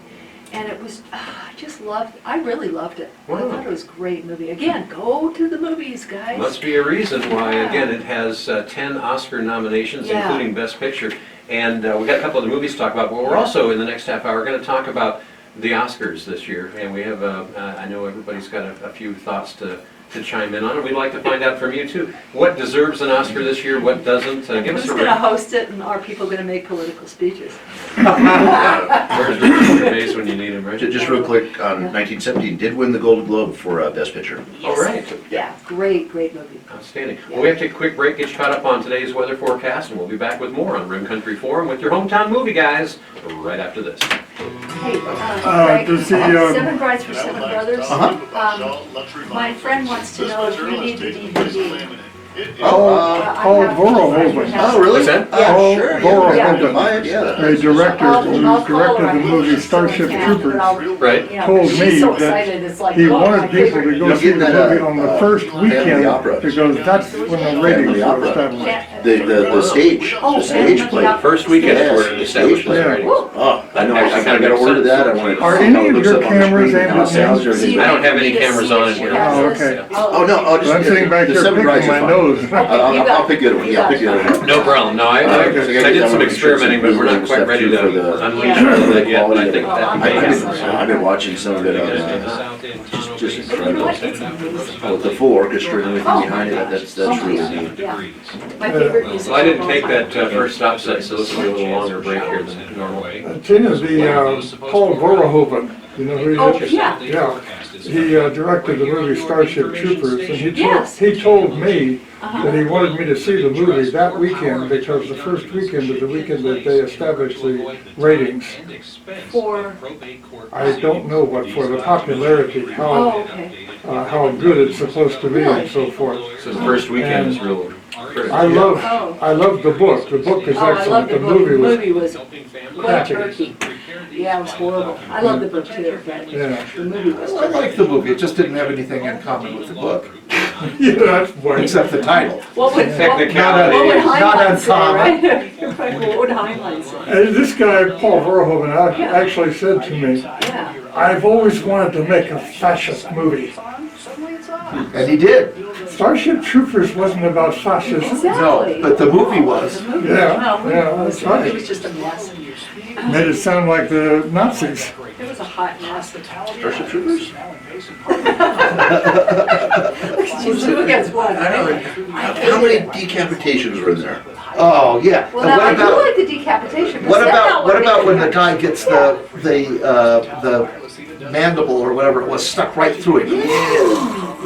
Speaker 2: And it was, I really loved it. I
Speaker 1: Wow.
Speaker 2: thought it was a great movie. Again, go to the movies, guys.
Speaker 1: Must be a reason why,
Speaker 2: Yeah.
Speaker 1: again, it has 10 Oscar nominations,
Speaker 2: Yeah.
Speaker 1: including Best Picture. And we got a couple of the movies to talk about, but we're also, in the next half hour, going to talk about the Oscars this year. And we have, I know everybody's got a few thoughts to chime in on, and we'd like to find out from you too. What deserves an Oscar this year, what doesn't? Give us
Speaker 2: Who's
Speaker 1: a
Speaker 2: going to
Speaker 1: ring.
Speaker 2: host it, and are people going to make political speeches?
Speaker 1: Where's the base when you need him, right?
Speaker 4: Just real quick, 1917 did win the Golden Globe for Best Picture.
Speaker 1: All right.
Speaker 2: Yeah, great movie.
Speaker 1: Outstanding. Well, we have to take a quick break, get you caught up on today's weather forecast, and we'll be back with more on Rim Country Forum with your hometown movie guys right after this.
Speaker 2: Hey, Craig,
Speaker 6: to see,
Speaker 2: Seven Brides for Seven Brothers.
Speaker 4: Uh-huh.
Speaker 2: My friend wants to know if you need the DVD.
Speaker 6: Paul
Speaker 2: I have-
Speaker 6: Verhoeven.
Speaker 4: Oh, really?
Speaker 1: What's that?
Speaker 2: Yeah.
Speaker 6: Paul
Speaker 4: Sure.
Speaker 6: Verhoeven,
Speaker 4: Buy it, yeah.
Speaker 6: a director
Speaker 2: I'll
Speaker 6: who
Speaker 2: call her.
Speaker 6: directed the movie Starship Troopers,
Speaker 1: Right.
Speaker 2: Yeah,
Speaker 6: told
Speaker 2: she's
Speaker 6: me
Speaker 2: so
Speaker 6: that
Speaker 2: excited, it's like,
Speaker 6: he
Speaker 2: oh,
Speaker 6: wanted
Speaker 2: my
Speaker 6: people to
Speaker 2: favorite.
Speaker 6: go
Speaker 4: You're
Speaker 6: see the
Speaker 4: getting that,
Speaker 6: movie on the first
Speaker 4: Family
Speaker 6: weekend,
Speaker 4: Opera.
Speaker 6: because that's when the
Speaker 4: Family
Speaker 6: ratings were
Speaker 4: Opera.
Speaker 6: established.
Speaker 4: The stage,
Speaker 2: Oh,
Speaker 4: the stage
Speaker 2: Family
Speaker 4: play.
Speaker 2: Opera.
Speaker 1: First weekend is
Speaker 4: Yes,
Speaker 1: where it
Speaker 4: the
Speaker 1: establishes
Speaker 4: stage
Speaker 1: the
Speaker 6: play.
Speaker 1: ratings.
Speaker 4: Oh, I know, I kinda got ordered that, I wanted.
Speaker 6: Are any of your cameras aimed at me?
Speaker 1: I don't have any cameras on in here.
Speaker 6: Oh, okay.
Speaker 4: Oh, no, I'll just.
Speaker 6: I'm sitting back
Speaker 4: the
Speaker 6: here
Speaker 4: Seven Brides
Speaker 6: picking
Speaker 4: are
Speaker 6: my
Speaker 4: fine.
Speaker 6: nose.
Speaker 4: I'll pick the other one, yeah, I'll pick the other one.
Speaker 1: No problem. No, I did some experimenting, but we're not quite ready to unleash all of that yet, but I think that may happen.
Speaker 4: I've been watching some of it, just incredible. With the full orchestra and everything behind it, that's really neat.
Speaker 2: Yeah. My favorite music.
Speaker 1: So I didn't take that first stop set, so this will be a little longer break here than normal.
Speaker 6: Tina, Paul Verhoeven, you know who
Speaker 2: Oh,
Speaker 6: he is?
Speaker 2: yeah.
Speaker 6: Yeah, he directed the movie Starship Troopers, and
Speaker 2: Yes.
Speaker 6: he told me that he wanted me to see the movie that weekend, because the first weekend is the weekend that they established the ratings.
Speaker 2: For,
Speaker 6: I don't know what for, the popularity,
Speaker 2: oh, okay.
Speaker 6: how good it's supposed to be and so forth.
Speaker 1: So the first weekend is real critical.
Speaker 6: I love the book. The book is
Speaker 2: Oh, I love
Speaker 6: excellent.
Speaker 2: the
Speaker 6: The
Speaker 2: book. The
Speaker 6: movie was,
Speaker 2: movie was cold turkey. Yeah, it was horrible. I love the book too, but
Speaker 6: yeah.
Speaker 2: the movie was
Speaker 3: I liked the movie, it just didn't have anything in common with the book,
Speaker 6: Yeah, that's why.
Speaker 3: except the title.
Speaker 2: What would
Speaker 1: Technicality.
Speaker 2: Heinlein say,
Speaker 3: uncommon.
Speaker 2: right? What would Heinlein say?
Speaker 6: And this guy, Paul Verhoeven, actually said to me,
Speaker 2: Yeah.
Speaker 6: I've always wanted to make a fascist movie.
Speaker 3: And he did.
Speaker 6: Starship Troopers wasn't about fascism.
Speaker 2: Exactly.
Speaker 3: No, but the movie was.
Speaker 2: The movie,
Speaker 6: Yeah,
Speaker 2: no,
Speaker 6: yeah,
Speaker 2: it was,
Speaker 6: that's right.
Speaker 2: it was just a mess.
Speaker 6: Made it sound like the Nazis.
Speaker 2: It was a hot mess.
Speaker 4: Starship Troopers?
Speaker 2: She's who gets what?
Speaker 4: How many decapitations were in there?
Speaker 3: Oh, yeah.
Speaker 2: Well,
Speaker 3: And
Speaker 2: now,
Speaker 3: what
Speaker 2: I do
Speaker 3: about,
Speaker 2: like the decapitation, but
Speaker 3: what
Speaker 2: that's
Speaker 3: about,
Speaker 2: not
Speaker 3: what about when the
Speaker 2: makes
Speaker 3: guy gets the mandible or whatever it was stuck right through it?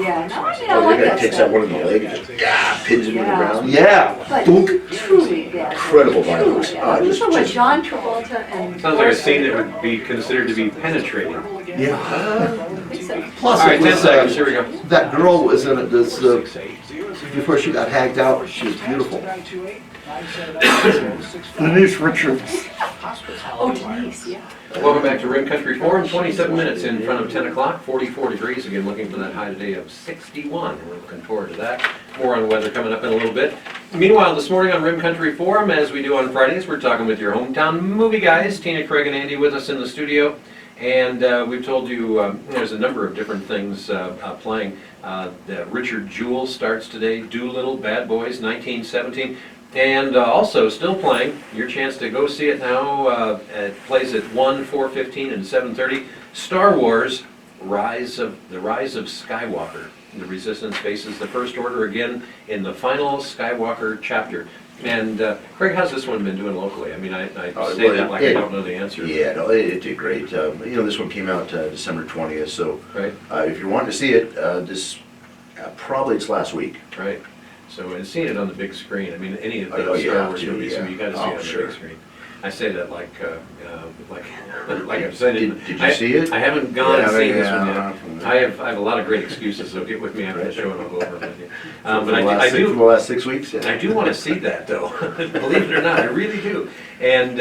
Speaker 2: Yeah, no, I mean, I
Speaker 4: Oh,
Speaker 2: like
Speaker 4: the guy
Speaker 2: that
Speaker 4: takes
Speaker 2: stuff.
Speaker 4: that one in the leg and just, pins him in the
Speaker 2: Yeah.
Speaker 4: ground.
Speaker 3: Yeah.
Speaker 2: But
Speaker 3: Boom.
Speaker 2: truly bad.
Speaker 4: Incredible
Speaker 2: Truly
Speaker 4: violence.
Speaker 2: bad. This one with John Travolta and.
Speaker 1: Sounds like a scene that would be considered to be penetrating.
Speaker 3: Yeah.
Speaker 2: I think so.
Speaker 3: Plus
Speaker 1: All
Speaker 3: it
Speaker 1: right, 10
Speaker 3: was,
Speaker 1: seconds, here we go.
Speaker 3: that girl was in it, this, before she got hacked out, she was beautiful.
Speaker 6: Denise Richards.
Speaker 2: Oh, Denise, yeah.
Speaker 1: Welcome back to Rim Country Forum, 27 minutes in front of 10 o'clock, 44 degrees, again looking for that high today of 61. We're looking forward to that. More on weather coming up in a little bit. Meanwhile, this morning on Rim Country Forum, as we do on Fridays, we're talking with your hometown movie guys, Tina, Craig, and Andy with us in the studio. And we've told you there's a number of different things playing. Richard Jewell starts today, Doolittle, Bad Boys, 1917. And also, still playing, your chance to go see it now. It plays at 1, 4:15, and 7:30. Star Wars, the Rise of Skywalker. The Resistance faces the First Order again in the final Skywalker chapter. And Craig, how's this one been doing locally? I mean, I say that like I don't know the answer.
Speaker 4: Yeah, no, it did great. This one came out December 20th, so
Speaker 1: Right,
Speaker 4: if you're wanting to see it, probably it's last week.
Speaker 1: right. So, and seeing it on the big screen, I mean, any of the
Speaker 4: Oh, yeah,
Speaker 1: Star Wars
Speaker 4: too,
Speaker 1: movies,
Speaker 4: yeah.
Speaker 1: so you got to see
Speaker 4: Oh,
Speaker 1: it on the
Speaker 4: sure.
Speaker 1: big screen. I say that like I've said it.
Speaker 4: Did you see it?
Speaker 1: I haven't gone and
Speaker 4: Yeah,
Speaker 1: seen this
Speaker 4: yeah,
Speaker 1: one yet. I have a lot of great excuses, so get with me after the show and I'll go over it with you.
Speaker 4: For
Speaker 1: But
Speaker 4: the
Speaker 1: I
Speaker 4: for
Speaker 1: do,
Speaker 4: the last 6 weeks, yeah.
Speaker 1: I do want to see that though, believe it or not, I really do. And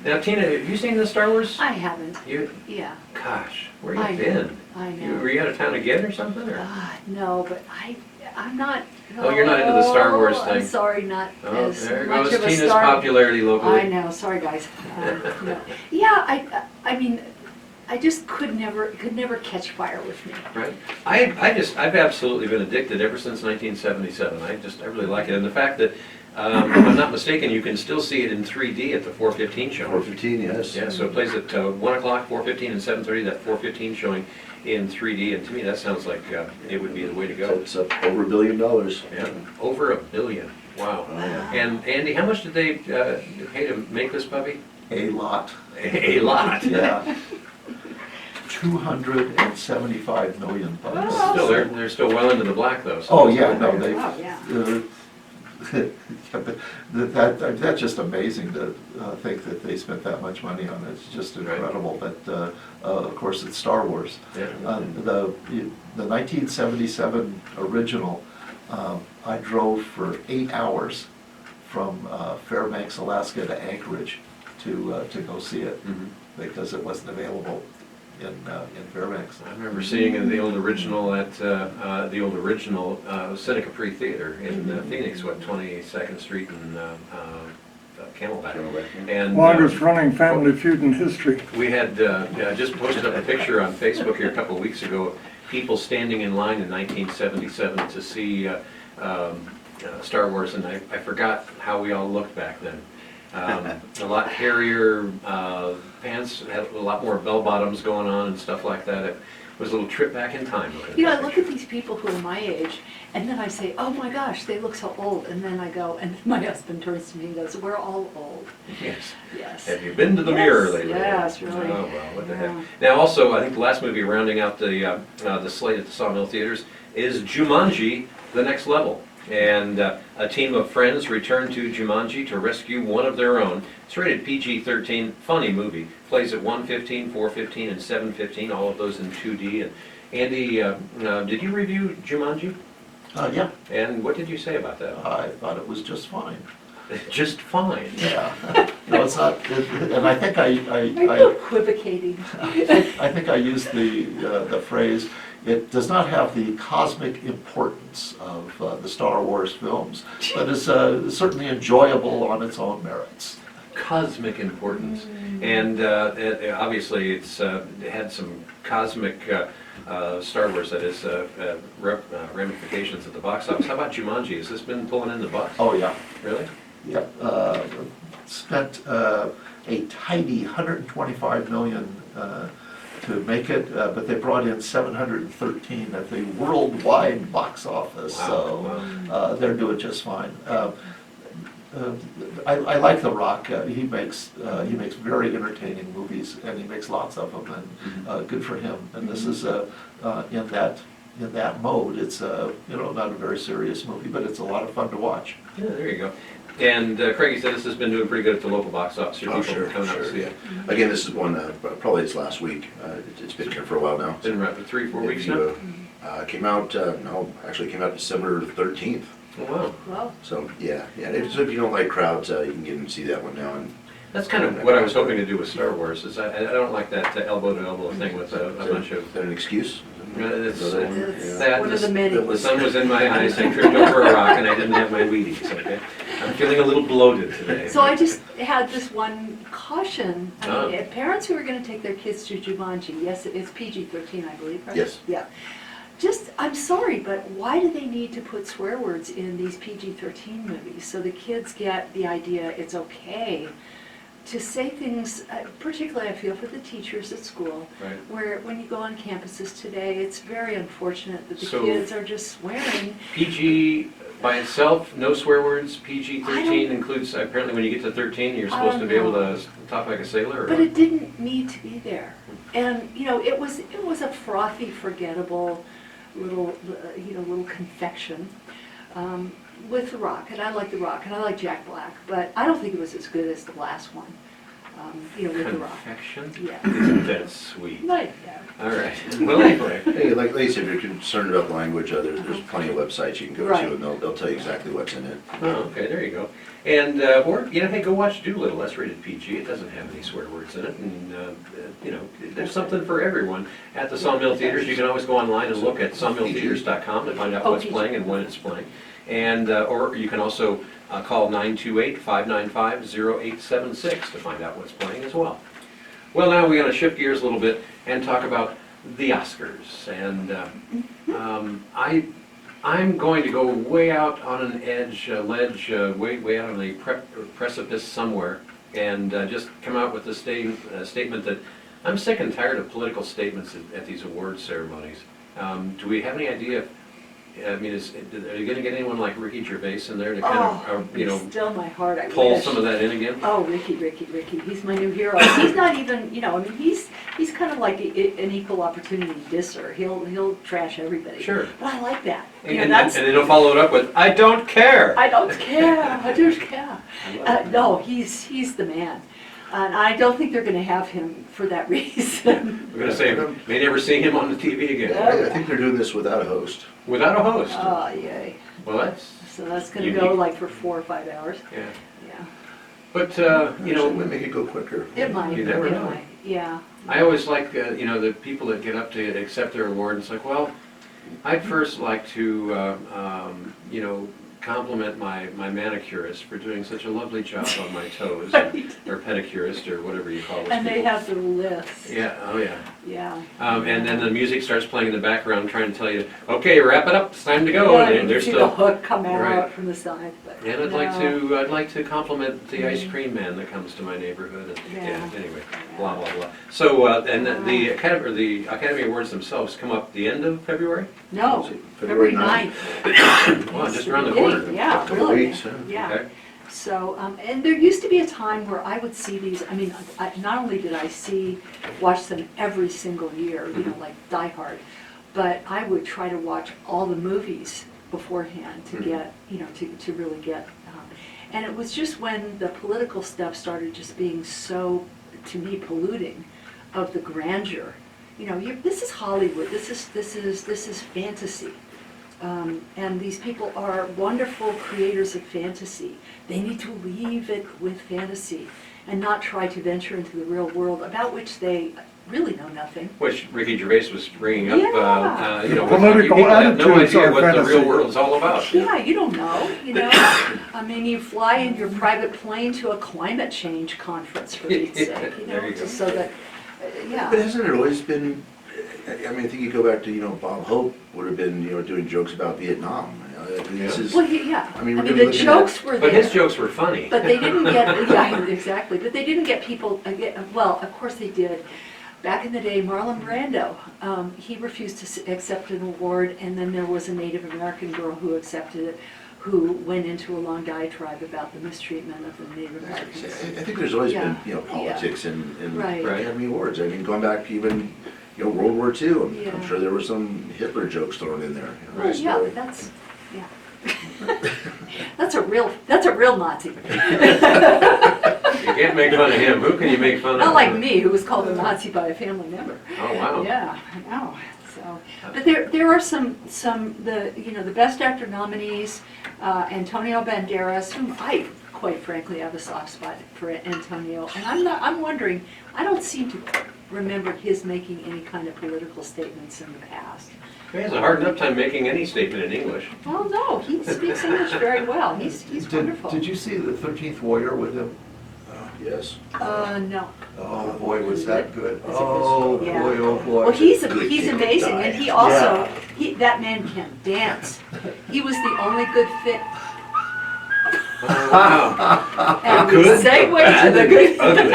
Speaker 1: now Tina, have you seen the Star Wars?
Speaker 2: I haven't,
Speaker 1: You,
Speaker 2: yeah.
Speaker 1: gosh, where
Speaker 2: I
Speaker 1: you
Speaker 2: know,
Speaker 1: been?
Speaker 2: I
Speaker 1: You-
Speaker 2: know.
Speaker 1: Were you out of town again or something? Or?
Speaker 2: No, but I'm not.
Speaker 1: Oh, you're not into the Star Wars
Speaker 2: I'm
Speaker 1: thing?
Speaker 2: sorry, not
Speaker 1: Oh,
Speaker 2: as
Speaker 1: there
Speaker 2: much
Speaker 1: goes
Speaker 2: of a
Speaker 1: Tina's
Speaker 2: Star.
Speaker 1: popularity locally.
Speaker 2: I know, sorry guys. No. Yeah, I mean, I just could never catch fire with me.
Speaker 1: Right. I've absolutely been addicted ever since 1977. I really like it. And the fact that, if I'm not mistaken, you can still see it in 3D at the 4:15 show.
Speaker 4: 4:15, yes.
Speaker 1: Yeah, so it plays at 1 o'clock, 4:15, and 7:30, that 4:15 showing in 3D. And to me, that sounds like it would be the way to go.
Speaker 4: It's up over $1 billion.
Speaker 1: Yeah, over $1 billion. Wow.
Speaker 4: Oh, yeah.
Speaker 1: And Andy, how much did they pay to make this puppy?
Speaker 3: A lot,
Speaker 1: A lot.
Speaker 3: yeah. 275 million bucks.
Speaker 2: Wow.
Speaker 1: Still, they're still well into the black though. so
Speaker 3: Oh,
Speaker 1: that's
Speaker 3: yeah,
Speaker 1: good.
Speaker 3: no, they,
Speaker 2: Oh, yeah.
Speaker 3: that's just amazing to think that they spent that much money on it. It's just incredible, but of course, it's Star Wars.
Speaker 1: Yeah.
Speaker 3: The 1977 original, I drove for 8 hours from Fairbanks, Alaska to Anchorage to go see it,
Speaker 1: Mhm.
Speaker 3: because it wasn't available in Fairbanks.
Speaker 1: I remember seeing the old original at Seneca Free Theater in Phoenix, 22nd Street and Camelback. And
Speaker 6: Longest running Family Feud in history.
Speaker 1: we had just posted up a picture on Facebook here a couple of weeks ago of people standing in line in 1977 to see Star Wars, and I forgot how we all looked back then. A lot hairier pants, had a lot more bell bottoms going on and stuff like that. It was a little trip back in time.
Speaker 2: You know, I look at these people who are my age, and then I say, oh my gosh, they look so old. And then I go, and my husband turns to me and goes, we're all old.
Speaker 1: Yes.
Speaker 2: Yes.
Speaker 1: Have you been to the
Speaker 2: Yes,
Speaker 1: mirror lately?
Speaker 2: yes, really.
Speaker 1: Oh, well, what the
Speaker 2: Yeah.
Speaker 1: heck. Now, also, I think the last movie rounding out the slate at the Sawmill Theaters is Jumanji: The Next Level. And a team of friends return to Jumanji to rescue one of their own. It's rated PG-13, funny movie. Plays at 1:15, 4:15, and 7:15, all of those in 2D. And Andy, did you review Jumanji?
Speaker 3: Yeah,
Speaker 1: And what did you say about that?
Speaker 3: I thought it was just fine.
Speaker 1: Just fine.
Speaker 3: Yeah. No, it's not, and I think
Speaker 2: Are you
Speaker 3: I
Speaker 2: equivocating?
Speaker 3: think I used the phrase, it does not have the cosmic importance of the Star Wars films, but is certainly enjoyable on its own merits.
Speaker 1: Cosmic importance. And obviously, it had some cosmic Star Wars, that is, ramifications at the box office. How about Jumanji? Has this been pulling in the bucks?
Speaker 3: Oh, yeah,
Speaker 1: Really?
Speaker 3: yeah. Spent a tidy 125 million to make it, but they brought in 713 at the worldwide box office, so they're doing just fine. I like The Rock. He makes very entertaining movies, and he makes lots of them, and good for him. And this is in that mode. It's not a very serious movie, but it's a lot of fun to watch.
Speaker 1: Yeah, there you go. And Craig, you said this has been doing pretty good at the local box office. Your
Speaker 4: Oh,
Speaker 1: people
Speaker 4: sure,
Speaker 1: are coming out to
Speaker 4: sure,
Speaker 1: see
Speaker 4: yeah.
Speaker 1: it.
Speaker 4: Again, this is one, probably it's last week. It's been here for a while now.
Speaker 1: Been around for 3-4 weeks
Speaker 4: If you,
Speaker 1: now?
Speaker 4: Came out, actually came out December 13th.
Speaker 1: Oh, wow.
Speaker 2: Well,
Speaker 4: So, yeah. So if you don't like crowds, you can get and see that one now. And
Speaker 1: That's kind of what I was hoping to do with Star Wars, is I don't like that elbow-to-elbow thing with a bunch of...
Speaker 4: Is that an excuse?
Speaker 1: It's,
Speaker 4: Another one?
Speaker 2: it's
Speaker 4: Yeah.
Speaker 1: that,
Speaker 2: one of the many.
Speaker 1: the sun was in my eyes, I tripped over a rock, and I didn't have my Wheaties, okay? I'm feeling a little bloated today.
Speaker 2: So I just had this one caution. I
Speaker 1: Oh.
Speaker 2: mean, if parents who are going to take their kids to Jumanji, yes, it's PG-13, I believe, right?
Speaker 4: Yes.
Speaker 2: Yeah. Just, I'm sorry, but why do they need to put swear words in these PG-13 movies? So the kids get the idea it's okay to say things, particularly I feel for the teachers at school,
Speaker 1: Right.
Speaker 2: where when you go on campuses today, it's very unfortunate that the
Speaker 1: So-
Speaker 2: kids are just swearing.
Speaker 1: PG by itself, no swear words, PG-13
Speaker 2: I don't-
Speaker 1: includes, apparently when you get to 13, you're
Speaker 2: I
Speaker 1: supposed to
Speaker 2: don't
Speaker 1: be able
Speaker 2: know.
Speaker 1: to talk like a sailor, or
Speaker 2: But
Speaker 1: what?
Speaker 2: it didn't need to be there. And, it was a frothy, forgettable little confection. with The Rock, and I like The Rock, and I like Jack Black, but I don't think it was as good as the last one, with The Rock.
Speaker 1: Confection?
Speaker 2: Yeah.
Speaker 1: Isn't that sweet?
Speaker 2: But,
Speaker 1: All right. Well, anyway.
Speaker 4: Hey, like I said, if you're concerned about the language, there's plenty of websites you can go
Speaker 2: Right.
Speaker 4: to, and they'll tell you exactly what's in it.
Speaker 1: Oh, okay, there you go. And, or, hey, go watch Doolittle, that's rated PG, it doesn't have any swear words in it, and, there's something for everyone. At the Sawmill Theaters, you can always go online and look at sawmilltheaters.com to find out what's playing and when it's playing. And, or you can also call 928-595-0876 to find out what's playing as well. Well, now we're going to shift gears a little bit and talk about the Oscars. And I'm going to go way out on an ledge, way out on a precipice somewhere, and just come out with a statement that I'm sick and tired of political statements at these award ceremonies. Do we have any idea if, are you going to get anyone like Ricky Gervais in there to kind of,
Speaker 2: he's still my heart, I
Speaker 1: pull
Speaker 2: wish.
Speaker 1: some of that in again?
Speaker 2: Oh, Ricky, he's my new hero. He's not even, he's kind of like an equal opportunity disser. He'll trash everybody.
Speaker 1: Sure.
Speaker 2: But I like that.
Speaker 1: And then he'll follow it up with, I don't care.
Speaker 2: I don't care. No, he's the man. And I don't think they're going to have him for that reason.
Speaker 1: We're going to say, may never see him on the TV again.
Speaker 4: I think they're doing this without a host.
Speaker 1: Without a host.
Speaker 2: Oh, yay.
Speaker 1: Well, that's,
Speaker 2: So that's going to
Speaker 1: Unique.
Speaker 2: go like for 4 or 5 hours.
Speaker 1: yeah.
Speaker 2: Yeah.
Speaker 1: But,
Speaker 4: Actually, it might make it go quicker.
Speaker 2: It might.
Speaker 1: You never know.
Speaker 2: Might. Yeah.
Speaker 1: I always like, the people that get up to accept their award, it's like, well, I'd first like to, compliment my manicurist for doing such a lovely job on my toes, or pedicurist, or whatever you call it.
Speaker 2: And they have the lists.
Speaker 1: Yeah, oh yeah.
Speaker 2: Yeah.
Speaker 1: And then the music starts playing in the background, trying to tell you, okay, wrap it up, it's time to go,
Speaker 2: Yeah,
Speaker 1: and
Speaker 2: you
Speaker 1: they're
Speaker 2: see
Speaker 1: still.
Speaker 2: the hook come out
Speaker 1: Right.
Speaker 2: from the side. But
Speaker 1: And I'd like to compliment the ice
Speaker 2: Mhm.
Speaker 1: cream man that comes to my neighborhood. And,
Speaker 2: Yeah.
Speaker 1: Anyway,
Speaker 2: Yeah.
Speaker 1: blah blah blah. So and the Academy Awards themselves come up the end of February.
Speaker 2: No,
Speaker 4: February
Speaker 2: February 9th.
Speaker 1: Wow, just around the
Speaker 2: Beginning,
Speaker 1: corner.
Speaker 2: Yeah,
Speaker 4: Couple
Speaker 2: really.
Speaker 4: weeks, huh?
Speaker 2: Yeah.
Speaker 1: Okay.
Speaker 2: So, and there used to be a time where I would see these, not only did I watch them every single year, like Die Hard, but I would try to watch all the movies beforehand to get, to really get, and it was just when the political stuff started just being so, to me, polluting of the grandeur. This is Hollywood, this is fantasy. And these people are wonderful creators of fantasy. They need to leave it with fantasy and not try to venture into the real world about which they really know nothing.
Speaker 1: Which Ricky Gervais was bringing up.
Speaker 2: Yeah.
Speaker 6: Political
Speaker 1: people have no
Speaker 6: attitudes
Speaker 1: idea
Speaker 6: are
Speaker 1: what the
Speaker 6: fantasy.
Speaker 1: real world's all about.
Speaker 2: Yeah, you don't know, you fly in your private plane to a climate change conference, for Pete's sake,
Speaker 1: There you go.
Speaker 2: just so that, yeah.
Speaker 4: But hasn't it always been, I think you go back to, Bob Hope would have been, doing jokes about Vietnam. This is,
Speaker 2: Well,
Speaker 4: I mean, we're gonna be
Speaker 2: the
Speaker 4: looking
Speaker 2: jokes were there.
Speaker 1: But his jokes were funny.
Speaker 2: But they didn't get, yeah, exactly, but they didn't get people, well, of course they did. Back in the day, Marlon Brando, he refused to accept an award, and then there was a Native American girl who accepted it, who went into a long diatribe about the mistreatment of the Native Americans.
Speaker 4: I think there's always
Speaker 2: Yeah.
Speaker 4: been, politics in
Speaker 2: Right.
Speaker 4: Academy Awards. Going back even, World War II, I'm
Speaker 2: Yeah.
Speaker 4: sure there were some Hitler jokes thrown in there.
Speaker 2: Well, yeah,
Speaker 4: so-
Speaker 2: that's, yeah. That's a real Nazi.
Speaker 1: You can't make fun of him. Who can you make fun of?
Speaker 2: Not like me, who was called a Nazi by a family member.
Speaker 1: Oh, wow.
Speaker 2: Yeah, I know. So, but there are some the best actor nominees, Antonio Banderas, whom I quite frankly have a soft spot for Antonio, and I'm wondering, I don't seem to remember his making any kind of political statements in the past.
Speaker 1: He has a hard enough time making any statement in English.
Speaker 2: Well, no, he speaks English very well. He's wonderful.
Speaker 3: Did you see the 13th Warrior with him?
Speaker 4: Yes.
Speaker 2: No.
Speaker 3: Oh, boy, was that good.
Speaker 2: Is it good?
Speaker 3: Oh,
Speaker 2: Yeah.
Speaker 3: boy, oh, boy.
Speaker 2: Well, he's
Speaker 4: Good
Speaker 2: amazing,
Speaker 4: kid
Speaker 2: and
Speaker 4: died.
Speaker 2: he also, that man can dance. He was the only good fit,
Speaker 1: Oh, wow.
Speaker 2: and we
Speaker 1: Good?
Speaker 2: segue to the good.
Speaker 1: Ugly.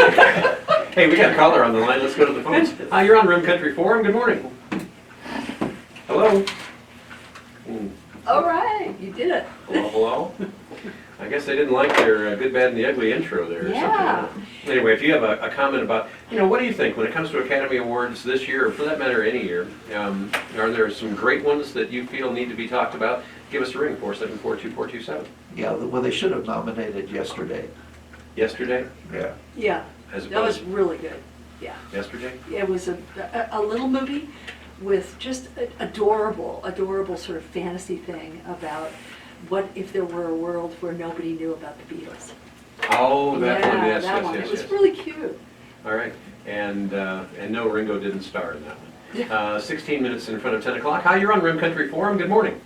Speaker 1: Hey, we got a caller on the line. Let's go to the phones. Hi, you're on Room Country Forum. Good morning. Hello.
Speaker 2: All right, you did it.
Speaker 1: Hello, hello. I guess they didn't like their good, bad, and the ugly intro there or
Speaker 2: Yeah.
Speaker 1: something. Anyway, if you have a comment about, what do you think when it comes to Academy Awards this year, or for that matter, any year? Are there some great ones that you feel need to be talked about? give us a ring, 474-2427.
Speaker 3: Yeah, well, they should have nominated yesterday.
Speaker 1: Yesterday,
Speaker 3: Yeah.
Speaker 2: Yeah,
Speaker 1: as
Speaker 2: that was
Speaker 1: opposed,
Speaker 2: really good, yeah.
Speaker 1: yesterday?
Speaker 2: It was a little movie with just adorable sort of fantasy thing about what if there were a world where nobody knew about the Beatles.
Speaker 1: Oh, that one,
Speaker 2: Yeah,
Speaker 1: yes,
Speaker 2: that
Speaker 1: yes,
Speaker 2: one.
Speaker 1: yes,
Speaker 2: It was
Speaker 1: yes.
Speaker 2: really cute.
Speaker 1: All right, and no, Ringo didn't star in that one. 16 minutes in front of 10 o'clock. Hi, you're on Rim Country Forum. Good morning.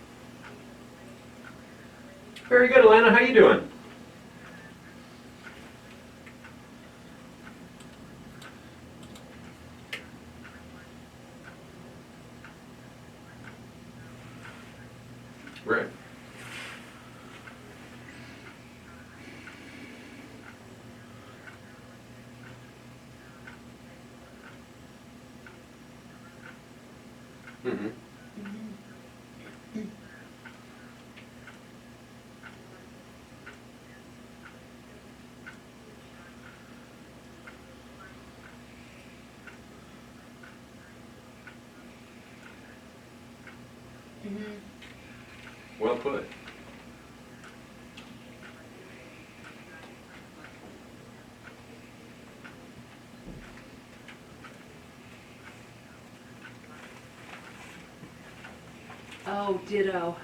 Speaker 1: Very good, Alana. How you doing? Right. Mm-hmm. Well put.
Speaker 2: Oh, ditto.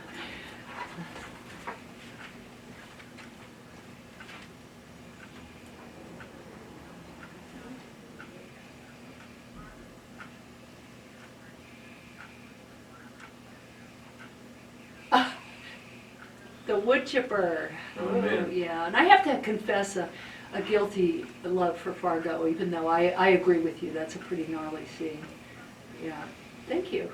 Speaker 2: The wood chipper.
Speaker 1: Oh,
Speaker 2: Ooh,
Speaker 1: man.
Speaker 2: Yeah, and I have to confess a guilty love for Fargo, even though I agree with you, that's a pretty gnarly scene. Yeah, thank you.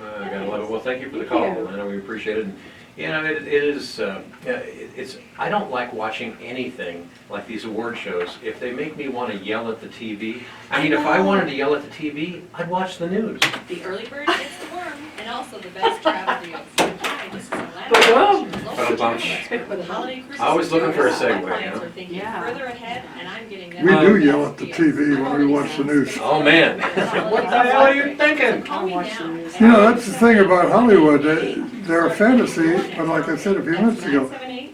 Speaker 1: I gotta love it. Well, thank you for the
Speaker 2: Thank
Speaker 1: call,
Speaker 2: you.
Speaker 1: Alana. We appreciate it. And, you know, it is, it's, I don't like watching anything like these award shows if they make me want to yell at the TV. I mean, if I wanted to yell at the TV, I'd watch the news.
Speaker 7: The early bird gets the worm, and also the best travel deals. Hi, this is Alana.
Speaker 2: Ba-dum.
Speaker 7: Local
Speaker 1: Ba-dum.
Speaker 7: travel expert for the holiday cruises.
Speaker 1: Always looking for a
Speaker 7: My
Speaker 1: segue,
Speaker 7: clients
Speaker 1: huh?
Speaker 7: are thinking
Speaker 2: Yeah.
Speaker 7: further ahead, and I'm getting them.
Speaker 6: We
Speaker 7: the
Speaker 6: do
Speaker 7: best
Speaker 6: yell at the
Speaker 7: deals.
Speaker 6: TV
Speaker 7: I've
Speaker 6: when we
Speaker 7: already
Speaker 6: watch the
Speaker 7: found
Speaker 6: news.
Speaker 1: Oh, man. What the hell are you thinking?
Speaker 7: Call me
Speaker 2: I'll watch the
Speaker 7: now.
Speaker 2: news.
Speaker 6: You know, that's the thing about Hollywood, they're a fantasy, but like I said a few minutes ago,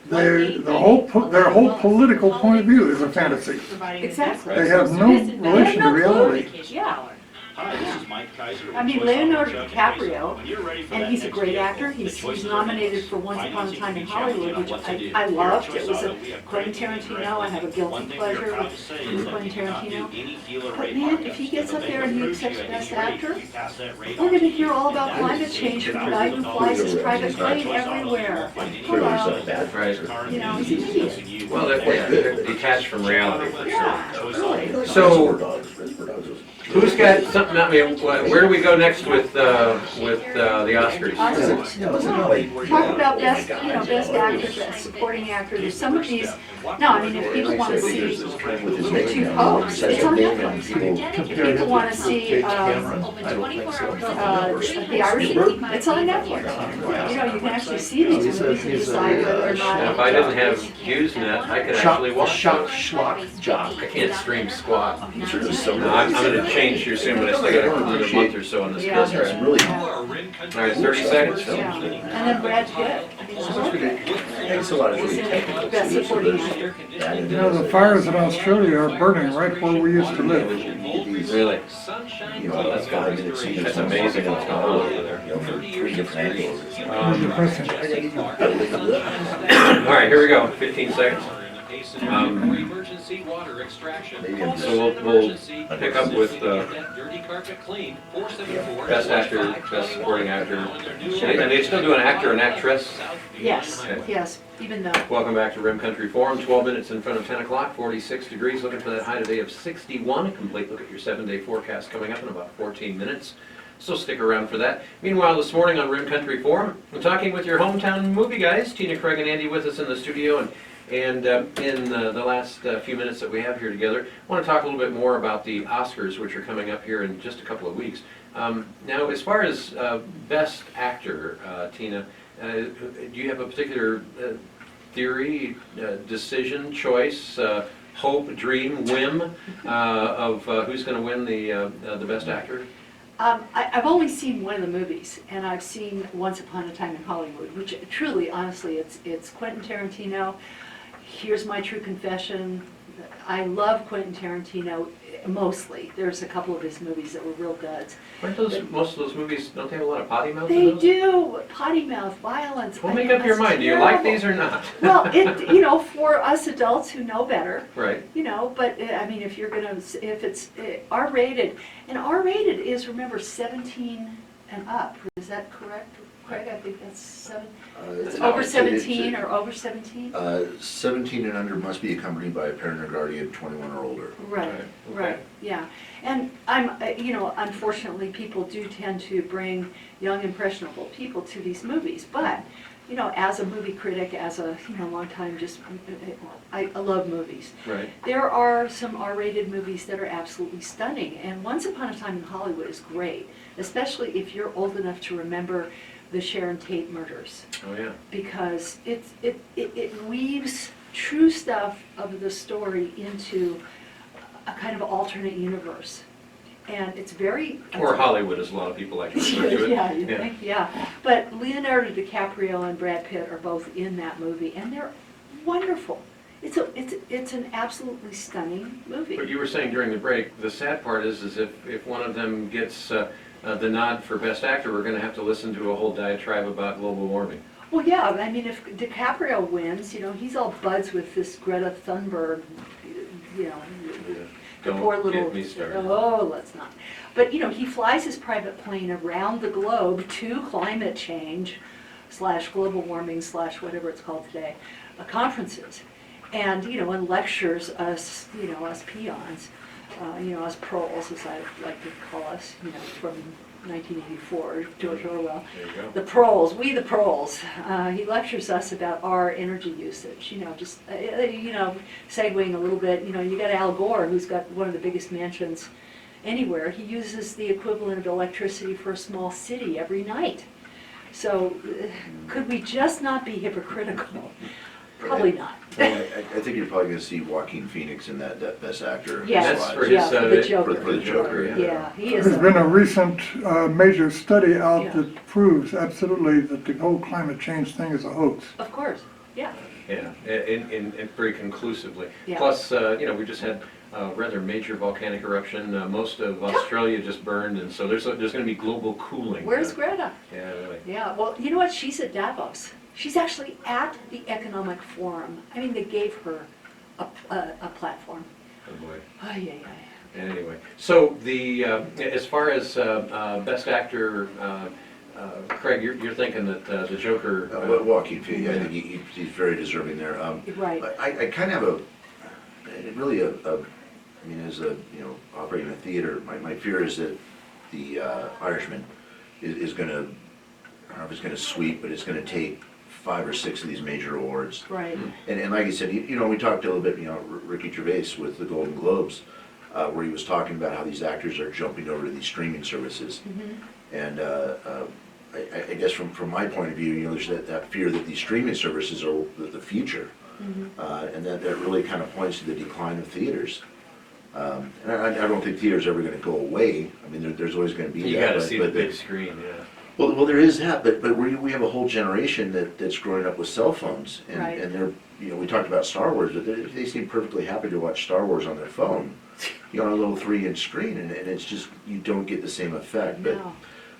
Speaker 6: their whole political point of view is a fantasy.
Speaker 2: Exactly.
Speaker 6: They have no relation to reality.
Speaker 2: Yeah.
Speaker 8: Hi, this is Mike Kaiser. with
Speaker 2: I mean,
Speaker 8: Choice
Speaker 2: Leonardo
Speaker 8: Auto Truck and
Speaker 2: DiCaprio,
Speaker 8: When you're ready for
Speaker 2: and
Speaker 8: that
Speaker 2: he's a
Speaker 8: next
Speaker 2: great
Speaker 8: vehicle,
Speaker 2: actor.
Speaker 8: the
Speaker 2: He's
Speaker 8: choices are
Speaker 2: nominated
Speaker 8: limited.
Speaker 2: for Once Upon a
Speaker 8: Financing
Speaker 2: Time
Speaker 8: can
Speaker 2: in
Speaker 8: be
Speaker 2: Hollywood,
Speaker 8: challenging on
Speaker 2: which
Speaker 8: what to do.
Speaker 2: I
Speaker 8: Here at
Speaker 2: loved.
Speaker 8: Choice
Speaker 2: It was
Speaker 8: Auto,
Speaker 2: a
Speaker 8: we have
Speaker 2: Quentin
Speaker 8: great deals
Speaker 2: Tarantino. I have a
Speaker 8: One
Speaker 2: guilty
Speaker 8: thing
Speaker 2: pleasure
Speaker 8: we're proud
Speaker 2: with
Speaker 8: to say is
Speaker 2: with
Speaker 8: that
Speaker 2: Quentin
Speaker 8: we cannot do
Speaker 2: Tarantino.
Speaker 8: any dealer
Speaker 2: But
Speaker 8: rate
Speaker 2: man,
Speaker 8: markups.
Speaker 2: if he gets up there and he accepts
Speaker 8: If
Speaker 2: Best
Speaker 8: you pass
Speaker 2: Actor,
Speaker 8: that rate
Speaker 2: we're
Speaker 8: on
Speaker 2: gonna
Speaker 8: to
Speaker 2: hear
Speaker 8: you,
Speaker 2: all
Speaker 8: and
Speaker 2: about
Speaker 8: that
Speaker 2: climate
Speaker 8: is
Speaker 2: change from the
Speaker 8: thousands
Speaker 2: guy
Speaker 8: of
Speaker 2: who
Speaker 8: dollars
Speaker 2: flies his
Speaker 8: of
Speaker 2: private
Speaker 8: Choice
Speaker 2: plane
Speaker 8: Auto,
Speaker 2: everywhere.
Speaker 8: finding
Speaker 2: Hello.
Speaker 1: Right.
Speaker 2: You know, he's an idiot.
Speaker 1: Well, they're detached from reality.
Speaker 2: Yeah, really.
Speaker 1: So, who's got something, I mean, where do we go next with the Oscars?
Speaker 2: Talk about best, best actor, best supporting actor. There's some of these, no, I mean, if people want to see the two popes, it's on Netflix. If people want to see,
Speaker 7: Open 24 hours.
Speaker 2: The Irishman, it's on Netflix. You know, you can actually see these movies and decide whether or not.
Speaker 1: Now, if I didn't have HughesNet, I could actually watch
Speaker 3: Shock,
Speaker 1: those.
Speaker 3: schlock, jock.
Speaker 1: I can't stream squat. No, I'm gonna change here soon, but I still got another month or so on this
Speaker 2: Yeah.
Speaker 1: contract.
Speaker 4: Really,
Speaker 1: All right, 30 seconds.
Speaker 2: Yeah. And then Brad Pitt. I mean, I love it.
Speaker 4: Thanks a lot. It's really technical.
Speaker 2: Best supporting actor.
Speaker 6: You know, the fires in Australia are burning right where we used to live.
Speaker 1: Really?
Speaker 4: You know,
Speaker 1: Well, that's
Speaker 4: about 5
Speaker 1: good.
Speaker 4: minutes each.
Speaker 1: That's amazing what's going on over there.
Speaker 4: You know, for 3 different angles.
Speaker 6: Depressing.
Speaker 1: All right, here we go, 15 seconds.
Speaker 9: Emergency water extraction.
Speaker 4: Maybe I'm
Speaker 1: So we'll pick up with
Speaker 9: Dirty carpet clean. 474.
Speaker 1: best actor, best supporting actor. And they still do an actor and actress.
Speaker 2: Yes,
Speaker 1: Okay.
Speaker 2: yes, even though.
Speaker 1: Welcome back to Rim Country Forum, 12 minutes in front of 10 o'clock, 46 degrees, looking for that high today of 61. A complete look at your 7-day forecast coming up in about 14 minutes. So stick around for that. Meanwhile, this morning on Rim Country Forum, I'm talking with your hometown movie guys, Tina, Craig, and Andy with us in the studio. And in the last few minutes that we have here together, I want to talk a little bit more about the Oscars, which are coming up here in just a couple of weeks. Now, as far as Best Actor, Tina, do you have a particular theory, decision, choice, hope, dream, whim of who's going to win the Best Actor?
Speaker 2: I've only seen one of the movies, and I've seen Once Upon a Time in Hollywood, which truly, honestly, it's Quentin Tarantino. Here's my true confession. I love Quentin Tarantino mostly. There's a couple of his movies that were real duds.
Speaker 1: Aren't those, most of those movies, don't they have a lot of potty mouths in
Speaker 2: They
Speaker 1: those?
Speaker 2: do, potty mouth, violence.
Speaker 1: Well,
Speaker 2: I
Speaker 1: make
Speaker 2: mean,
Speaker 1: up your
Speaker 2: that's
Speaker 1: mind, do you like
Speaker 2: terrible.
Speaker 1: these or not?
Speaker 2: Well, for us adults who know better,
Speaker 1: Right,
Speaker 2: but I mean, if you're gonna, if it's R-rated, and R-rated is, remember, 17 and up, is that correct, Craig? I think that's it's
Speaker 4: No,
Speaker 2: over 17 or over 17?
Speaker 4: 17 and under must be accompanied by a parent or guardian, 21 or older.
Speaker 2: Right,
Speaker 1: okay.
Speaker 2: right, yeah. And unfortunately, people do tend to bring young impressionable people to these movies, but, as a movie critic, as a, long time, I love movies.
Speaker 1: Right.
Speaker 2: There are some R-rated movies that are absolutely stunning, and Once Upon a Time in Hollywood is great, especially if you're old enough to remember the Sharon Tate murders,
Speaker 1: Oh, yeah.
Speaker 2: because it weaves true stuff of the story into a kind of alternate universe. And it's very...
Speaker 1: Or Hollywood, as a lot of people like to refer to it.
Speaker 2: Yeah, you think, yeah. But Leonardo DiCaprio and Brad Pitt are both in that movie, and they're wonderful. It's an absolutely stunning movie.
Speaker 1: But you were saying during the break, the sad part is if one of them gets the nod for Best Actor, we're gonna have to listen to a whole diatribe about global warming.
Speaker 2: Well, yeah, I mean, if DiCaprio wins, he's all buds with this Greta Thunberg, the poor
Speaker 1: Don't
Speaker 2: little...
Speaker 1: get me started.
Speaker 2: Oh, let's not. But, he flies his private plane around the globe to climate change / global warming / whatever it's called today, conferences. And, and lectures us, us peons, us proles, as I like to call us, from 1984, George Orwell.
Speaker 1: There you go.
Speaker 2: The proles, we the proles. He lectures us about our energy usage, just, segueing a little bit, you got Al Gore, who's got one of the biggest mansions anywhere. He uses the equivalent of electricity for a small city every night. So could we just not be hypocritical? Probably not.
Speaker 4: Well, I think you're probably going to see Joaquin Phoenix in that Best Actor
Speaker 2: Yeah,
Speaker 1: That's
Speaker 4: slot.
Speaker 1: for
Speaker 2: yeah,
Speaker 1: his,
Speaker 2: for the Joker.
Speaker 4: for the Joker, yeah.
Speaker 2: Yeah, he is.
Speaker 6: There's been a recent major study out
Speaker 2: Yeah.
Speaker 6: that proves absolutely that the whole climate change thing is a hoax.
Speaker 2: Of course, yeah.
Speaker 1: Yeah, in very conclusively.
Speaker 2: Yeah.
Speaker 1: Plus, we just had a rather major volcanic eruption. Most of Australia just burned, and so there's going to be global cooling.
Speaker 2: Where's Greta?
Speaker 1: Yeah, really.
Speaker 2: Yeah, well, you know what? She's at Davos. She's actually at the Economic Forum. I mean, they gave her a platform.
Speaker 1: Oh, boy.
Speaker 2: Ay, ay, ay.
Speaker 1: Anyway, so as far as Best Actor, Craig, you're thinking that the Joker...
Speaker 4: Joaquin Phoenix, I think he's very deserving there.
Speaker 2: Right.
Speaker 4: I kind of have as operating a theater, my fear is that the Irishman is going to, I don't know if it's going to sweep, but it's going to take 5 or 6 of these major awards.
Speaker 2: Right.
Speaker 4: And like I said, we talked a little bit, Ricky Gervais with the Golden Globes, where he was talking about how these actors are jumping over to these streaming services.
Speaker 2: Mm-hmm.
Speaker 4: And I guess from my point of view, there's that fear that these streaming services are the future.
Speaker 2: Mm-hmm.
Speaker 4: And that really kind of points to the decline of theaters. And I don't think theaters are ever going to go away. I mean, there's always going to be
Speaker 1: You
Speaker 4: that.
Speaker 1: got to
Speaker 4: but-
Speaker 1: see
Speaker 4: but
Speaker 1: the big screen, yeah.
Speaker 4: Well, there is that, but we have a whole generation that's growing up with cell phones, and,
Speaker 2: Right.
Speaker 4: and they're, we talked about Star Wars, but they seem perfectly happy to watch Star Wars on their phone, on a little 3-inch screen, and it's just, you don't get the same effect.
Speaker 2: No.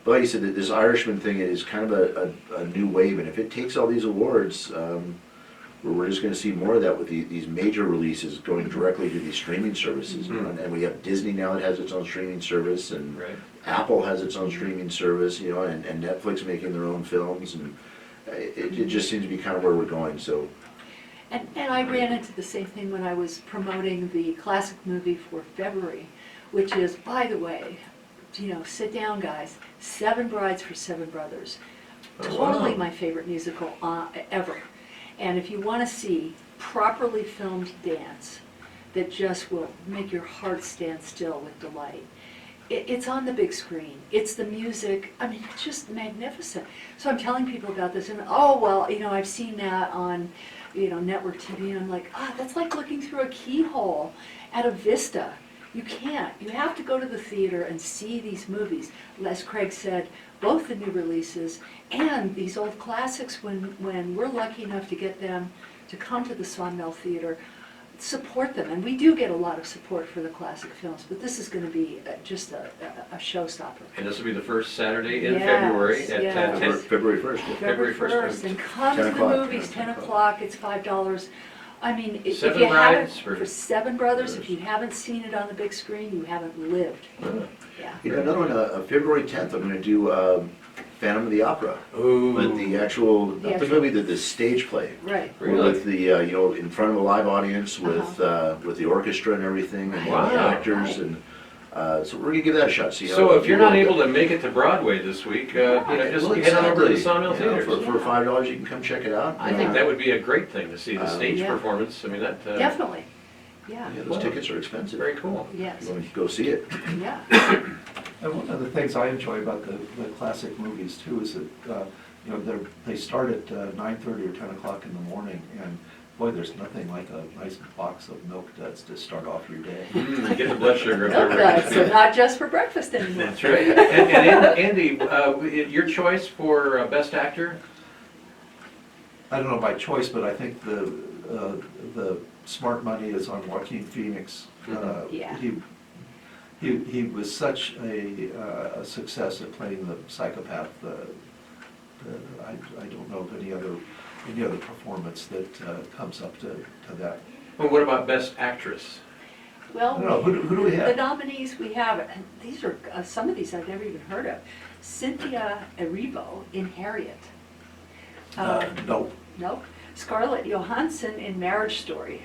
Speaker 4: But like you said, this Irishman thing is kind of a new wave, and if it takes all these awards, we're just going to see more of that with these major releases going directly to these streaming services. And we have Disney now that has its own streaming service, and
Speaker 1: Right.
Speaker 4: Apple has its own streaming service, and Netflix making their own films, and it just seems to be kind of where we're going. So
Speaker 2: And I ran into the same thing when I was promoting the classic movie for February, which is, by the way, sit down, guys, 7 Brides for 7 Brothers.
Speaker 1: Oh,
Speaker 2: Totally
Speaker 1: wow.
Speaker 2: my favorite musical ever. And if you want to see properly filmed dance that just will make your heart stand still with delight, it's on the big screen. It's the music. I mean, it's just magnificent. So I'm telling people about this, and I've seen that on, network TV, and I'm like, that's like looking through a keyhole at a vista. You can't. You have to go to the theater and see these movies. As Craig said, both the new releases and these old classics, when we're lucky enough to get them to come to the Sawmill Theater, support them. And we do get a lot of support for the classic films, but this is going to be just a showstopper.
Speaker 1: And this will be the first Saturday in
Speaker 2: Yes,
Speaker 1: February at
Speaker 2: yes.
Speaker 1: 10.
Speaker 4: February 1st. yeah.
Speaker 1: February 1st.
Speaker 2: And come
Speaker 4: 10
Speaker 2: to the
Speaker 4: o'clock.
Speaker 2: movies, 10 o'clock, it's $5. I mean, if
Speaker 1: Seven
Speaker 2: you haven't,
Speaker 1: rides for-
Speaker 2: Seven Brothers, if you haven't seen it on the big screen, you haven't lived. Yeah.
Speaker 4: You know, another one, February 10th, I'm gonna do Phantom of the Opera.
Speaker 1: Ooh.
Speaker 4: But the actual, not the
Speaker 2: actual-
Speaker 4: movie, the stage play.
Speaker 2: Right.
Speaker 1: Really?
Speaker 4: With the, you know, in front of a live audience with the orchestra and everything, and
Speaker 2: Right.
Speaker 4: the
Speaker 1: Wow.
Speaker 4: actors,
Speaker 2: Right.
Speaker 4: and, so we're gonna give that a shot, see how.
Speaker 1: So if you're not able to make it to Broadway this week, just
Speaker 4: Well,
Speaker 1: head on over to the
Speaker 4: exactly.
Speaker 1: Sawmill
Speaker 4: You know,
Speaker 1: Theaters.
Speaker 4: For $5, you can come check it out.
Speaker 1: I think that would be a great thing to see, the stage
Speaker 2: Yeah.
Speaker 1: performance. I mean, that,
Speaker 2: Definitely. Yeah.
Speaker 4: Yeah, those tickets are expensive.
Speaker 1: very cool.
Speaker 2: Yes.
Speaker 4: You wanna go see it?
Speaker 2: Yeah.
Speaker 3: And one of the things I enjoy about the classic movies too is that, you know, they start at 9:30 or 10 o'clock in the morning, and boy, there's nothing like a nice box of Milk Duds to start off your day.
Speaker 1: Get the blood sugar up
Speaker 2: No,
Speaker 1: there.
Speaker 2: that's not just for breakfast anymore.
Speaker 1: That's right. And Andy, your choice for Best Actor?
Speaker 3: I don't know by choice, but I think the smart money is on Joaquin Phoenix.
Speaker 2: Yeah.
Speaker 3: He was such a success at playing the psychopath. I don't know of any other performance that comes up to that.
Speaker 1: Well, what about Best Actress?
Speaker 2: Well,
Speaker 3: I don't know, who do we have?
Speaker 2: the nominees we have, and these are, some of these I've never even heard of. Cynthia Erivo in Harriet.
Speaker 3: No,
Speaker 2: Nope. Scarlett Johansson in Marriage Story.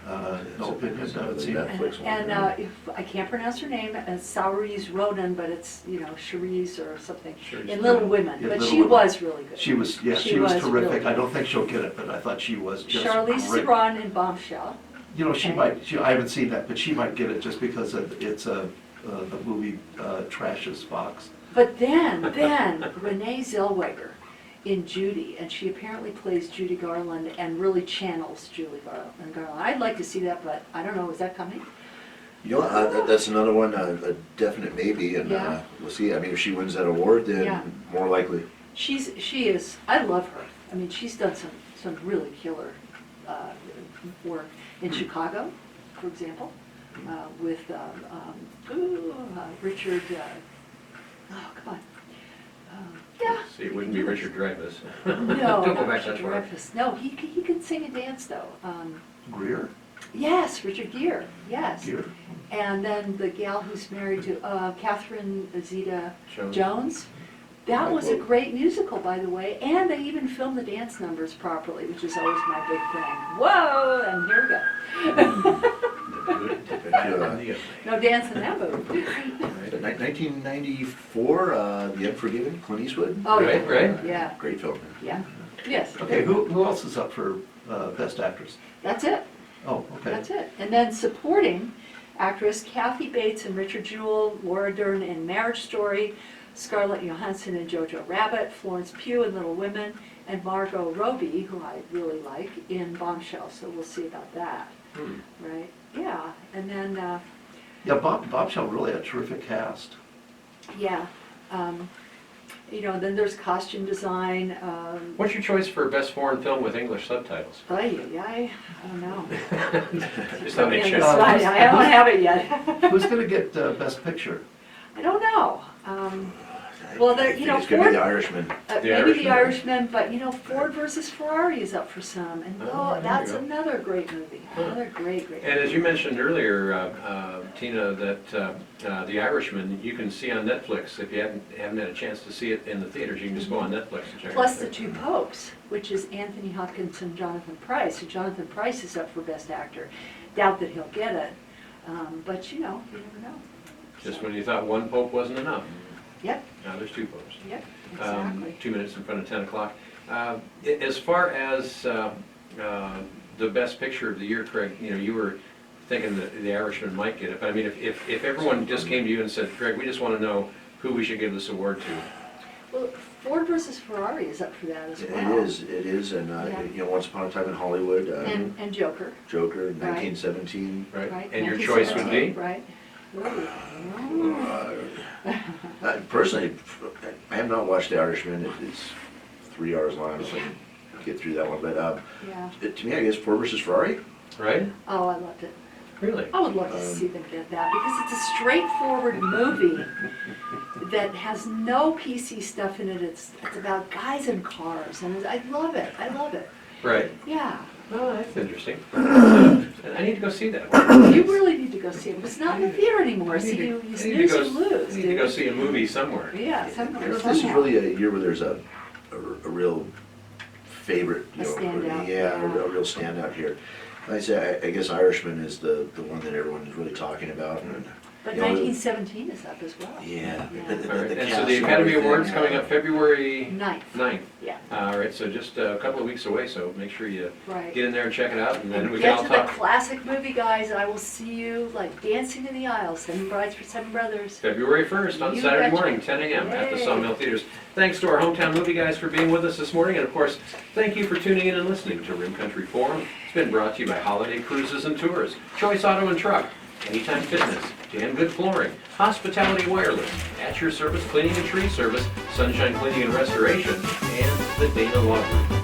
Speaker 3: no opinion, haven't seen it.
Speaker 4: Netflix one.
Speaker 2: And if, I can't pronounce her name, Saoirse Ronan, but it's, you know, Cherise or something,
Speaker 1: Charisse
Speaker 2: in Little Women.
Speaker 3: Yeah,
Speaker 2: But
Speaker 3: Little
Speaker 2: she
Speaker 3: Women.
Speaker 2: was really good.
Speaker 3: She was, yeah,
Speaker 2: She
Speaker 3: she was
Speaker 2: was
Speaker 3: terrific.
Speaker 2: really
Speaker 3: I don't think she'll get it, but I thought she was just
Speaker 2: Charlize
Speaker 3: great.
Speaker 2: Theron in Bombshell.
Speaker 3: You know, she
Speaker 2: Okay.
Speaker 3: might, I haven't seen that, but she might get it just because it's the movie trashes Fox.
Speaker 2: But then Renee Zellweger in Judy, and she apparently plays Judy Garland and really channels Julie Garland. I'd like to see that, but I don't know, is that coming?
Speaker 4: You know, that's another one, a definite maybe, and
Speaker 2: Yeah.
Speaker 4: we'll see. I mean, if she wins that award, then
Speaker 2: Yeah.
Speaker 4: more likely.
Speaker 2: She is, I love her. I mean, she's done some really killer work in Chicago, for example, with Richard, oh, come on. Yeah.
Speaker 1: See, it wouldn't be Richard Dreyfuss.
Speaker 2: No,
Speaker 1: Don't go
Speaker 2: not
Speaker 1: back that
Speaker 2: Richard
Speaker 1: far.
Speaker 2: Dreyfuss. No, he can sing and dance though.
Speaker 3: Greer?
Speaker 2: Yes, Richard Gere, yes.
Speaker 3: Gere?
Speaker 2: And then the gal who's married to Catherine Zeta
Speaker 1: Jones.
Speaker 2: Jones. That was a great musical, by the way, and they even filmed the dance numbers properly, which is always my big thing. Whoa, and here we go.
Speaker 1: The bad and the ugly.
Speaker 2: No dance in that movie.
Speaker 4: 1994, The Unforgiven, Clint Eastwood.
Speaker 2: Oh, yeah.
Speaker 1: Right.
Speaker 2: Yeah,
Speaker 4: Great film.
Speaker 2: yeah, yes.
Speaker 3: Okay, who else is up for Best Actress?
Speaker 2: That's it.
Speaker 3: Oh, okay.
Speaker 2: That's it. And then supporting actress Kathy Bates and Richard Jewell, Laura Dern in Marriage Story, Scarlett Johansson in Jojo Rabbit, Florence Pugh in Little Women, and Margot Robbie, who I really like, in Bombshell. So we'll see about that, right? Yeah. And then,
Speaker 3: Yeah, Bombshell really had a terrific cast.
Speaker 2: yeah, you know, then there's costume design.
Speaker 1: What's your choice for Best Foreign Film with English subtitles?
Speaker 2: I don't know.
Speaker 1: Just thought I'd
Speaker 2: I
Speaker 1: check.
Speaker 2: don't have it yet.
Speaker 3: Who's gonna get Best Picture?
Speaker 2: I don't know. Well, there, you know,
Speaker 4: It's gonna be
Speaker 2: Ford,
Speaker 4: The Irishman.
Speaker 2: maybe The Irishman, but you know, Ford versus Ferrari is up for some, and
Speaker 1: Oh, there you
Speaker 2: that's
Speaker 1: go.
Speaker 2: another great movie, another great.
Speaker 1: And as you mentioned earlier, Tina, that The Irishman, you can see on Netflix. If you haven't had a chance to see it in the theaters, you can just go on Netflix and check it out.
Speaker 2: Plus The Two Popes, which is Anthony Hopkins and Jonathan Pryce. So Jonathan Pryce is up for Best Actor. Doubt that he'll get it, but you know, you never know.
Speaker 1: Just when you thought one pope wasn't enough,
Speaker 2: Yep,
Speaker 1: now there's two popes.
Speaker 2: yep, exactly.
Speaker 1: 2 minutes in front of 10 o'clock. As far as the best picture of the year, Craig, you know, you were thinking that The Irishman might get it, but I mean, if everyone just came to you and said, Craig, we just want to know who we should give this award to.
Speaker 2: Well, Ford versus Ferrari is up for that as well.
Speaker 4: It is, and
Speaker 2: Yeah.
Speaker 4: you know, Once Upon a Time in Hollywood,
Speaker 2: And Joker,
Speaker 4: Joker,
Speaker 2: Right.
Speaker 4: 1917.
Speaker 1: Right?
Speaker 2: right?
Speaker 1: And your choice would be?
Speaker 2: 1917, Right.
Speaker 4: Personally, I have not watched The Irishman. It's 3 hours long, if I can get through that one. But
Speaker 2: Yeah.
Speaker 4: to me, I guess Ford versus Ferrari.
Speaker 1: Right?
Speaker 2: Oh, I loved it.
Speaker 1: Really?
Speaker 2: I would love to see them get that because it's a straightforward movie that has no PC stuff in it. It's about guys and cars, and I love it. I love it.
Speaker 1: Right.
Speaker 2: Yeah.
Speaker 1: Oh, that's interesting. I need to go see that one.
Speaker 2: You really need to go see it. It's not in the theater anymore, so you
Speaker 1: I need to
Speaker 2: snooze,
Speaker 1: go-
Speaker 2: you lose,
Speaker 1: I need to go
Speaker 2: dude.
Speaker 1: see a movie somewhere.
Speaker 2: Yeah,
Speaker 4: I
Speaker 2: somehow.
Speaker 4: don't know if this is really a year where there's a real favorite,
Speaker 2: A standout,
Speaker 4: yeah,
Speaker 2: yeah.
Speaker 4: a real standout here. Like I say, I guess Irishman is the one that everyone is really talking about. And,
Speaker 2: But
Speaker 4: you know,
Speaker 2: 1917 is up as well.
Speaker 4: Yeah.
Speaker 2: Yeah.
Speaker 1: All right. And so
Speaker 4: cast
Speaker 1: the
Speaker 4: and
Speaker 1: Academy
Speaker 4: everything,
Speaker 1: Awards coming up February
Speaker 2: 9th.
Speaker 1: 9th.
Speaker 2: Yeah,
Speaker 1: All right, so just a couple of weeks away, so make sure you
Speaker 2: right.
Speaker 1: get in there and check it out, and then we can
Speaker 2: Get
Speaker 1: all
Speaker 2: to the
Speaker 1: talk.
Speaker 2: classic movie, guys, and I will see you like dancing in the aisles, 7 Brides for 7 Brothers.
Speaker 1: February 1st on
Speaker 2: You
Speaker 1: Saturday
Speaker 2: betcha.
Speaker 1: morning, 10 a.m. at the
Speaker 2: Yay.
Speaker 1: Sawmill Theaters. Thanks to our hometown movie guys for being with us this morning, and of course, thank you for tuning in and listening to Rim Country Forum. It's been brought to you by Holiday Cruises and Tours, Choice Auto and Truck, Anytime Fitness, Dan Good Flooring, Hospitality Wireless, At Your Service Cleaning and Tree Service, Sunshine Cleaning and Restoration, and the Dana Law Group.